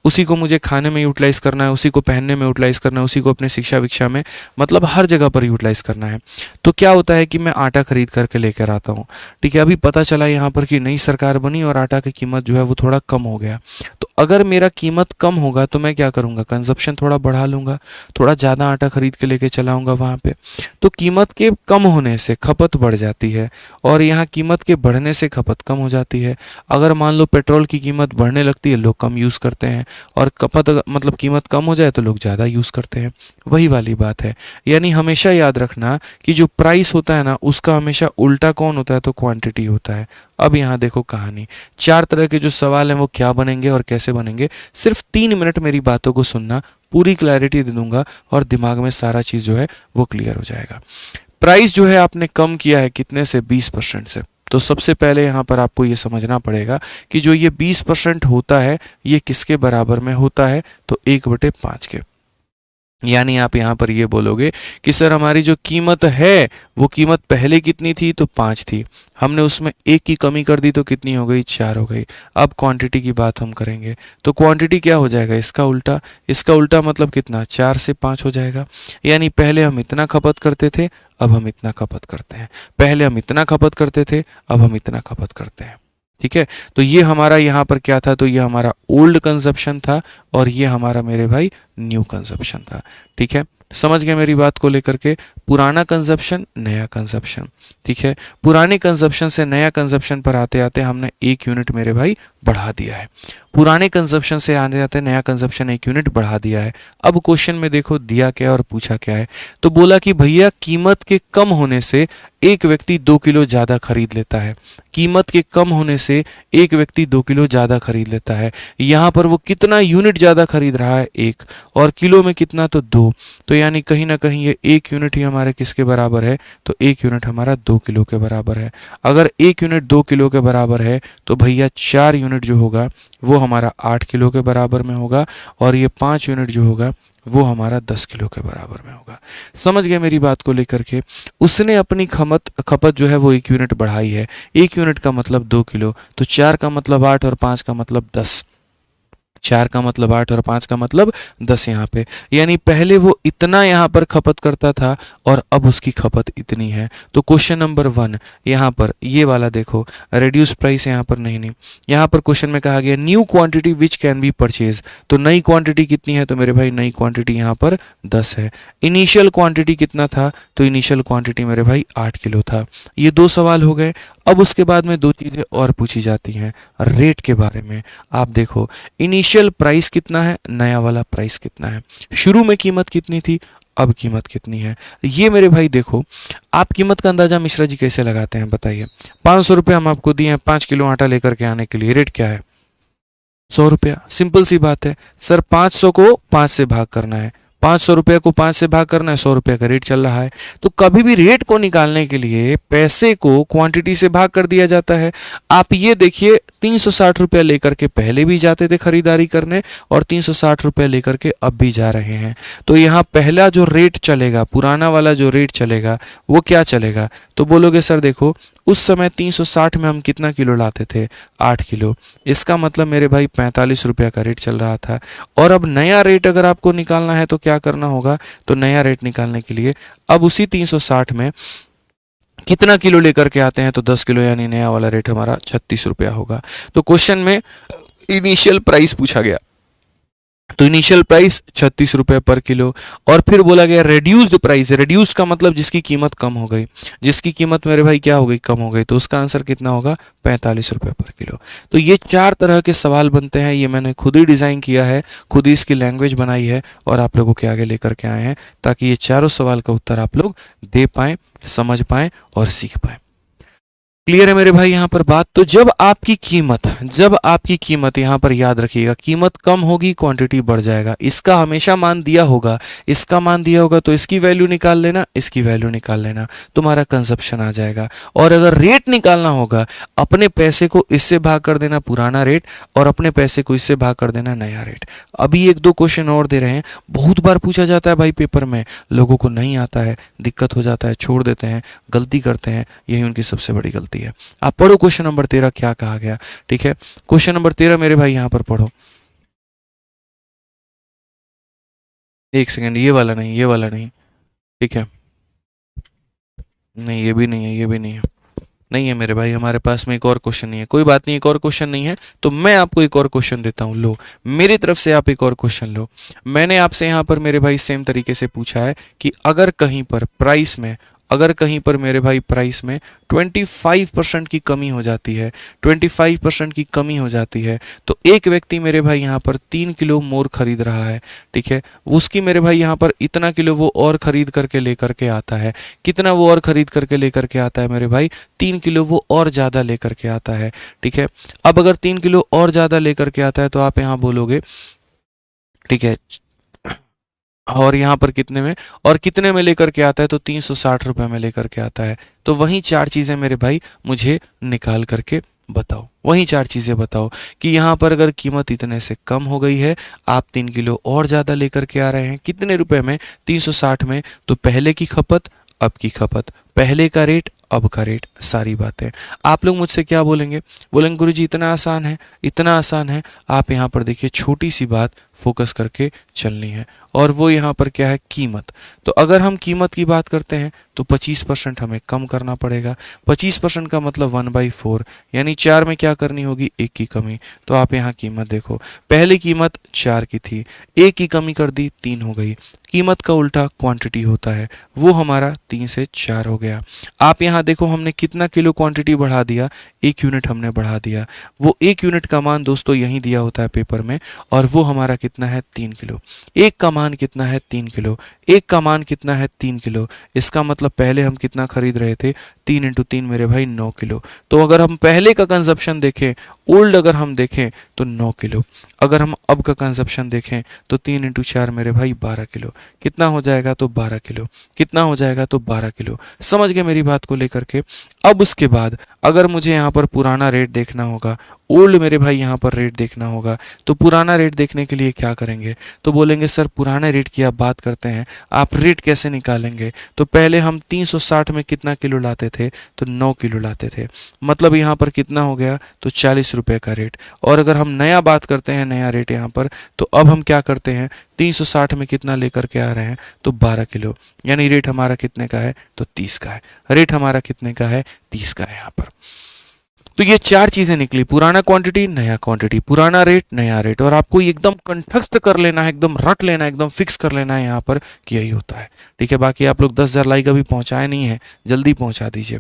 Speaker 1: उसी को मुझे खाने में यूटिलाइज करना है, उसी को पहनने में यूटिलाइज करना है, उसी को अपने शिक्षा विक्षा में, मतलब हर जगह पर यूटिलाइज करना है। तो क्या होता है कि मैं आटा खरीद करके लेकर आता हूँ। ठीक है, अभी पता चला यहाँ पर कि नई सरकार बनी और आटा की कीमत जो है वो थोड़ा कम हो गया। तो अगर मेरा कीमत कम होगा तो मैं क्या करूँगा, कंजप्शन थोड़ा बढ़ा लूँगा, थोड़ा ज़्यादा आटा खरीद के लेके चलाऊँगा वहाँ पे। तो कीमत के कम होने से खपत बढ़ जाती है और यहाँ कीमत के बढ़ने से खपत कम हो जाती है। अगर मान लो पेट्रोल की कीमत बढ़ने लगती है, लोग कम यूज़ करते हैं, और खपत मतलब कीमत कम हो जाए तो लोग ज़्यादा यूज़ करते हैं। वही वाली बात है। यानी हमेशा याद रखना कि जो प्राइस होता है ना, उसका हमेशा उल्टा कौन होता है, तो क्वांटिटी होता है। अब यहाँ देखो कहानी, 4 तरह के जो सवाल हैं वो क्या बनेंगे और कैसे बनेंगे। सिर्फ 3 मिनट मेरी बातों को सुनना, पूरी क्लैरिटी दे दूंगा और दिमाग में सारा चीज़ जो है वो क्लियर हो जाएगा। प्राइस जो है आपने कम किया है कितने से, 20% से। तो सबसे पहले यहाँ पर आपको ये समझना पड़ेगा कि जो ये 20% होता है ये किसके बराबर में होता है, तो 1/5 के। यानी आप यहाँ पर ये बोलोगे कि सर हमारी जो कीमत है वो कीमत पहले कितनी थी, तो 5 थी, हमने उसमें 1 की कमी कर दी तो कितनी हो गई, 4 हो गई। अब क्वांटिटी की बात हम करेंगे तो क्वांटिटी क्या हो जाएगा, इसका उल्टा। इसका उल्टा मतलब कितना, 4 से 5 हो जाएगा। यानी पहले हम इतना खपत करते थे, अब हम इतना खपत करते हैं। पहले हम इतना खपत करते थे, अब हम इतना खपत करते हैं। ठीक है, तो ये हमारा यहाँ पर क्या था, तो ये हमारा ओल्ड कंजप्शन था और ये हमारा मेरे भाई न्यू कंजप्शन था। ठीक है, समझ गए मेरी बात को लेकर के। पुराना कंजप्शन, नया कंजप्शन। ठीक है, पुराने कंजप्शन से नया कंजप्शन पर आते आते हमने 1 यूनिट मेरे भाई बढ़ा दिया है। पुराने कंजप्शन से आने आते नया कंजप्शन 1 यूनिट बढ़ा दिया है। अब क्वेश्चन में देखो दिया क्या और पूछा क्या है, तो बोला कि भैया कीमत के कम होने से एक व्यक्ति 2 किलो ज़्यादा खरीद लेता है। कीमत के कम होने से एक व्यक्ति 2 किलो ज़्यादा खरीद लेता है। यहाँ पर वो कितना यूनिट ज़्यादा खरीद रहा है, 1, और किलो में कितना, तो 2। तो यानी कहीं ना कहीं ये 1 यूनिट ही हमारे किसके बराबर है, तो 1 यूनिट हमारा 2 किलो के बराबर है। अगर 1 यूनिट 2 किलो के बराबर है तो भैया 4 यूनिट जो होगा वो हमारा 8 किलो के बराबर में होगा, और ये 5 यूनिट जो होगा वो हमारा 10 किलो के बराबर में होगा। समझ गए मेरी बात को लेकर के। उसने अपनी खपत जो है वो 1 यूनिट बढ़ाई है। 1 यूनिट का मतलब 2 किलो, तो 4 का मतलब 8 और 5 का मतलब 10। 4 का मतलब 8 और 5 का मतलब 10 यहाँ पे। यानी पहले वो इतना यहाँ पर खपत करता था और अब उसकी खपत इतनी है। तो क्वेश्चन नंबर 1 यहाँ पर ये वाला देखो, रिड्यूस प्राइस यहाँ पर नहीं, यहाँ पर क्वेश्चन में कहा गया new quantity which can be purchase. तो नई क्वांटिटी कितनी है, तो मेरे भाई नई क्वांटिटी यहाँ पर 10 है। इनिशियल क्वांटिटी कितना था, तो इनिशियल क्वांटिटी मेरे भाई 8 किलो था। ये 2 सवाल हो गए। अब उसके बाद में 2 चीज़ें और पूछी जाती हैं रेट के बारे में। आप देखो इनिशियल प्राइस कितना है, नया वाला प्राइस कितना है, शुरू में कीमत कितनी थी, अब कीमत कितनी है। ये मेरे भाई देखो, आप कीमत का अंदाजा मिश्रा जी कैसे लगाते हैं बताइए। 500 रुपये हम आपको दिए हैं 5 किलो आटा लेकर के आने के लिए, रेट क्या है 100 रुपया। सिंपल सी बात है सर, 500 को 5 से भाग करना है, 500 रुपये को 5 से भाग करना है, 100 रुपये का रेट चल रहा है। तो कभी भी रेट को निकालने के लिए पैसे को क्वांटिटी से भाग कर दिया जाता है। आप ये देखिए 360 रुपया लेकर के पहले भी जाते थे खरीदारी करने और 360 रुपया लेकर के अब भी जा रहे हैं। तो यहाँ पहला जो रेट चलेगा, पुराना वाला जो रेट चलेगा वो क्या चलेगा, तो बोलोगे सर देखो उस समय 360 में हम कितना किलो लाते थे 8 किलो, इसका मतलब मेरे भाई 45 रुपया का रेट चल रहा था। और अब नया रेट अगर आपको निकालना है तो क्या करना होगा, तो नया रेट निकालने के लिए अब उसी 360 में कितना किलो लेकर के आते हैं, तो 10 किलो, यानी नया वाला रेट हमारा 36 रुपया होगा। तो क्वेश्चन में इनिशियल प्राइस पूछा गया, तो इनिशियल प्राइस 36 रुपये पर किलो। और फिर बोला गया रेड्यूस्ड प्राइस, रेड्यूस का मतलब जिसकी कीमत कम हो गई, जिसकी कीमत मेरे भाई क्या हो गई, कम हो गई, तो उसका आंसर कितना होगा 45 रुपये पर किलो। तो ये 4 तरह के सवाल बनते हैं, ये मैंने खुद ही डिज़ाइन किया है, खुद ही इसकी लैंग्वेज बनाई है और आप लोगों के आगे लेकर के आए हैं, ताकि ये चारों सवाल का उत्तर आप लोग दे पाएँ, समझ पाएँ और सीख पाएँ। क्लियर है मेरे भाई यहाँ पर बात। तो जब आपकी कीमत यहाँ पर याद रखिएगा, कीमत कम होगी क्वांटिटी बढ़ जाएगा, इसका हमेशा मान दिया होगा, इसका मान दिया होगा तो इसकी वैल्यू निकाल लेना, इसकी वैल्यू निकाल लेना, तुम्हारा कंजप्शन आ जाएगा। और अगर रेट निकालना होगा, अपने पैसे को इससे भाग कर देना पुराना रेट और अपने पैसे को इससे भाग कर देना नया रेट। अभी 1-2 क्वेश्चन और दे रहे हैं, बहुत बार पूछा जाता है भाई पेपर में, लोगों को नहीं आता है, दिक्कत हो जाता है, छोड़ देते हैं, गलती करते हैं, यही उनकी सबसे बड़ी गलती है। आप पढ़ो क्वेश्चन नंबर 13 क्या कहा गया, ठीक है। क्वेश्चन नंबर 13 मेरे भाई यहां पर पढ़ो, एक सेकंड, ये वाला नहीं, ये वाला नहीं, ठीक है, नहीं ये भी नहीं है, ये भी नहीं है, नहीं है मेरे भाई, हमारे पास में एक और क्वेश्चन नहीं है। कोई बात नहीं, एक और क्वेश्चन नहीं है तो मैं आपको एक और क्वेश्चन देता हूं, लो मेरी तरफ से आप एक और क्वेश्चन लो। मैंने आपसे यहां पर मेरे भाई सेम तरीके से पूछा है कि अगर कहीं पर प्राइस में, अगर कहीं पर मेरे भाई प्राइस में 25% की कमी हो जाती है, 25% की कमी हो जाती है, तो एक व्यक्ति मेरे भाई यहाँ पर 3 किलो मोर खरीद रहा है, ठीक है, उसकी मेरे भाई यहाँ पर इतना किलो वो और खरीद करके लेकर के आता है, कितना वो और खरीद करके लेकर के आता है मेरे भाई, 3 किलो वो और ज़्यादा लेकर के आता है, ठीक है। अब अगर 3 किलो और ज़्यादा लेकर के आता है तो आप यहाँ बोलोगे, ठीक है, और यहाँ पर कितने में, और कितने में लेकर के आता है, तो 360 रुपये में लेकर के आता है। तो वही 4 चीज़ें मेरे भाई मुझे निकाल करके बताओ, वही 4 चीज़ें बताओ कि यहाँ पर अगर कीमत इतने से कम हो गई है, आप 3 किलो और ज़्यादा लेकर के आ रहे हैं, कितने रुपए में, 360 में, तो पहले की खपत अब की खपत, पहले का रेट अब का रेट, सारी बातें। आप लोग मुझसे क्या बोलेंगे, बोलेंगे गुरुजी इतना आसान है, इतना आसान है। आप यहाँ पर देखिए छोटी सी बात फोकस करके चलनी है, और वो यहाँ पर क्या है, कीमत। तो अगर हम कीमत की बात करते हैं तो 25% हमें कम करना पड़ेगा। 25% का मतलब 1/4, यानी 4 में क्या करनी होगी, 1 की कमी। तो आप यहाँ कीमत देखो, पहली कीमत 4 की थी, 1 की कमी कर दी, 3 हो गई। कीमत का उल्टा क्वांटिटी होता है, वो हमारा 3 से 4 हो गया। आप यहाँ देखो हमने कितना किलो क्वांटिटी बढ़ा दिया, 1 यूनिट हमने बढ़ा दिया। वो 1 यूनिट का मान दोस्तों यहीं दिया होता है पेपर में, और वो हमारा कितना है, 3 किलो। 1 का मान कितना है, 3 किलो। 1 का मान कितना है, 3 किलो। इसका मतलब पहले हम कितना खरीद रहे थे, 3 × 3 मेरे भाई 9 किलो। तो अगर हम पहले का कंजप्शन देखें, ओल्ड अगर हम देखें तो 9 किलो। अगर हम अब का कंजप्शन देखें तो 3 × 4 मेरे भाई 12 किलो। कितना हो जाएगा, तो 12 किलो। कितना हो जाएगा, तो 12 किलो। समझ गए मेरी बात को लेकर के। अब उसके बाद अगर मुझे यहाँ पर पुराना रेट देखना होगा, ओल्ड मेरे भाई यहाँ पर रेट देखना होगा, तो पुराना रेट देखने के लिए क्या करेंगे, तो बोलेंगे सर पुराने रेट की आप बात करते हैं, आप रेट कैसे निकालेंगे। तो पहले हम 360 में कितना किलो लाते थे, तो 9 किलो लाते थे, मतलब यहाँ पर कितना हो गया, तो 40 रुपये का रेट। और अगर हम नया बात करते हैं, नया रेट यहाँ पर, तो अब हम क्या करते हैं, 360 में कितना लेकर के आ रहे हैं, तो 12 किलो, यानी रेट हमारा कितने का है, तो 30 का है। रेट हमारा कितने का है, 30 का है यहाँ पर। तो ये चार चीजें निकली, पुराना क्वांटिटी नया क्वांटिटी, पुराना रेट नया रेट, और आपको एकदम कंठस्थ कर लेना है, एकदम रट लेना है, एकदम फिक्स कर लेना है यहाँ पर कि यही होता है। ठीक है, बाकी आप लोग 10,000 लाइक अभी पहुंचाए नहीं है, जल्दी पहुंचा दीजिए।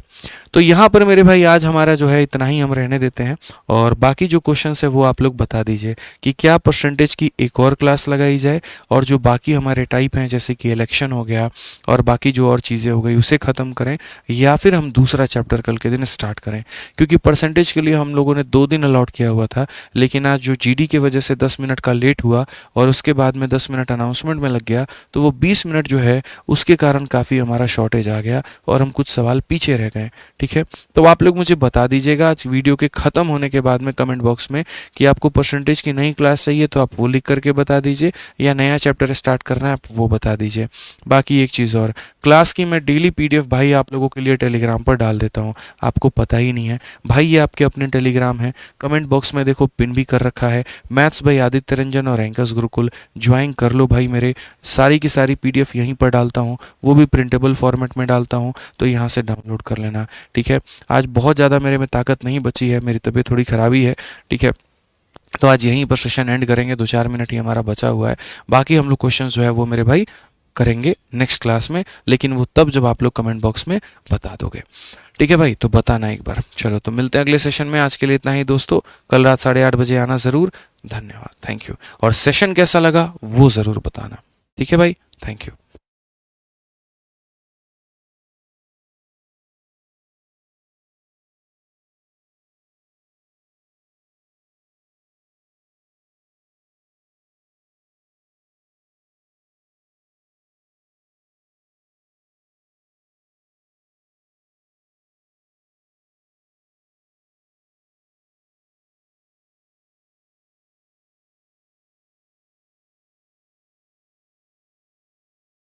Speaker 1: तो यहाँ पर मेरे भाई आज हमारा जो है इतना ही हम रहने देते हैं, और बाकी जो क्वेश्चन है वो आप लोग बता दीजिए कि क्या परसेंटेज की एक और क्लास लगाई जाए, और जो बाकी हमारे टाइप हैं जैसे कि इलेक्शन हो गया और बाकी जो और चीज़ें हो गई उसे ख़त्म करें, या फिर हम दूसरा चैप्टर कल के दिन स्टार्ट करें। क्योंकि परसेंटेज के लिए हम लोगों ने 2 दिन अलॉट किया हुआ था, लेकिन आज जो जीडी की वजह से 10 मिनट का लेट हुआ और उसके बाद में 10 मिनट अनाउंसमेंट में लग गया, तो वो 20 मिनट जो है उसके कारण काफ़ी हमारा शॉर्टेज आ गया और हम कुछ सवाल पीछे रह गए। ठीक है, तो आप लोग मुझे बता दीजिएगा आज वीडियो के ख़त्म होने के बाद में कमेंट बॉक्स में कि आपको परसेंटेज की नई क्लास चाहिए तो आप वो लिख करके बता दीजिए, या नया चैप्टर स्टार्ट करना है आप वो बता दीजिए। बाकी एक चीज़ और, क्लास की मैं डेली पीडीएफ भाई आप लोगों के लिए टेलीग्राम पर डाल देता हूँ, आपको पता ही नहीं है भाई, ये आपके अपने टेलीग्राम है, कमेंट बॉक्स में देखो पिन भी कर रखा है, मैथ्स भाई आदित्य रंजन और एंकर्स गुरुकुल, ज्वाइन कर लो भाई। मेरे सारी की सारी पीडीएफ यहीं पर डालता हूँ, वो भी प्रिंटेबल फॉर्मेट में डालता हूँ, तो यहाँ से डाउनलोड कर लेना। ठीक है, आज बहुत ज़्यादा मेरे में ताकत नहीं बची है, मेरी तबीयत थोड़ी ख़राबी है। ठीक है, तो आज यहीं पर सेशन एंड करेंगे, 2-4 मिनट ही हमारा बचा हुआ है, बाकी हम लोग क्वेश्चन जो है वो मेरे भाई करेंगे नेक्स्ट क्लास में, लेकिन वो तब जब आप लोग कमेंट बॉक्स में बता दोगे। ठीक है भाई, तो बताना एक बार। चलो तो मिलते हैं अगले सेशन में, आज के लिए इतना ही दोस्तों, कल रात 8:30 बजे आना ज़रूर। धन्यवाद, थैंक यू, और सेशन कैसा लगा वो ज़रूर बताना। ठीक है भाई, थैंक यू।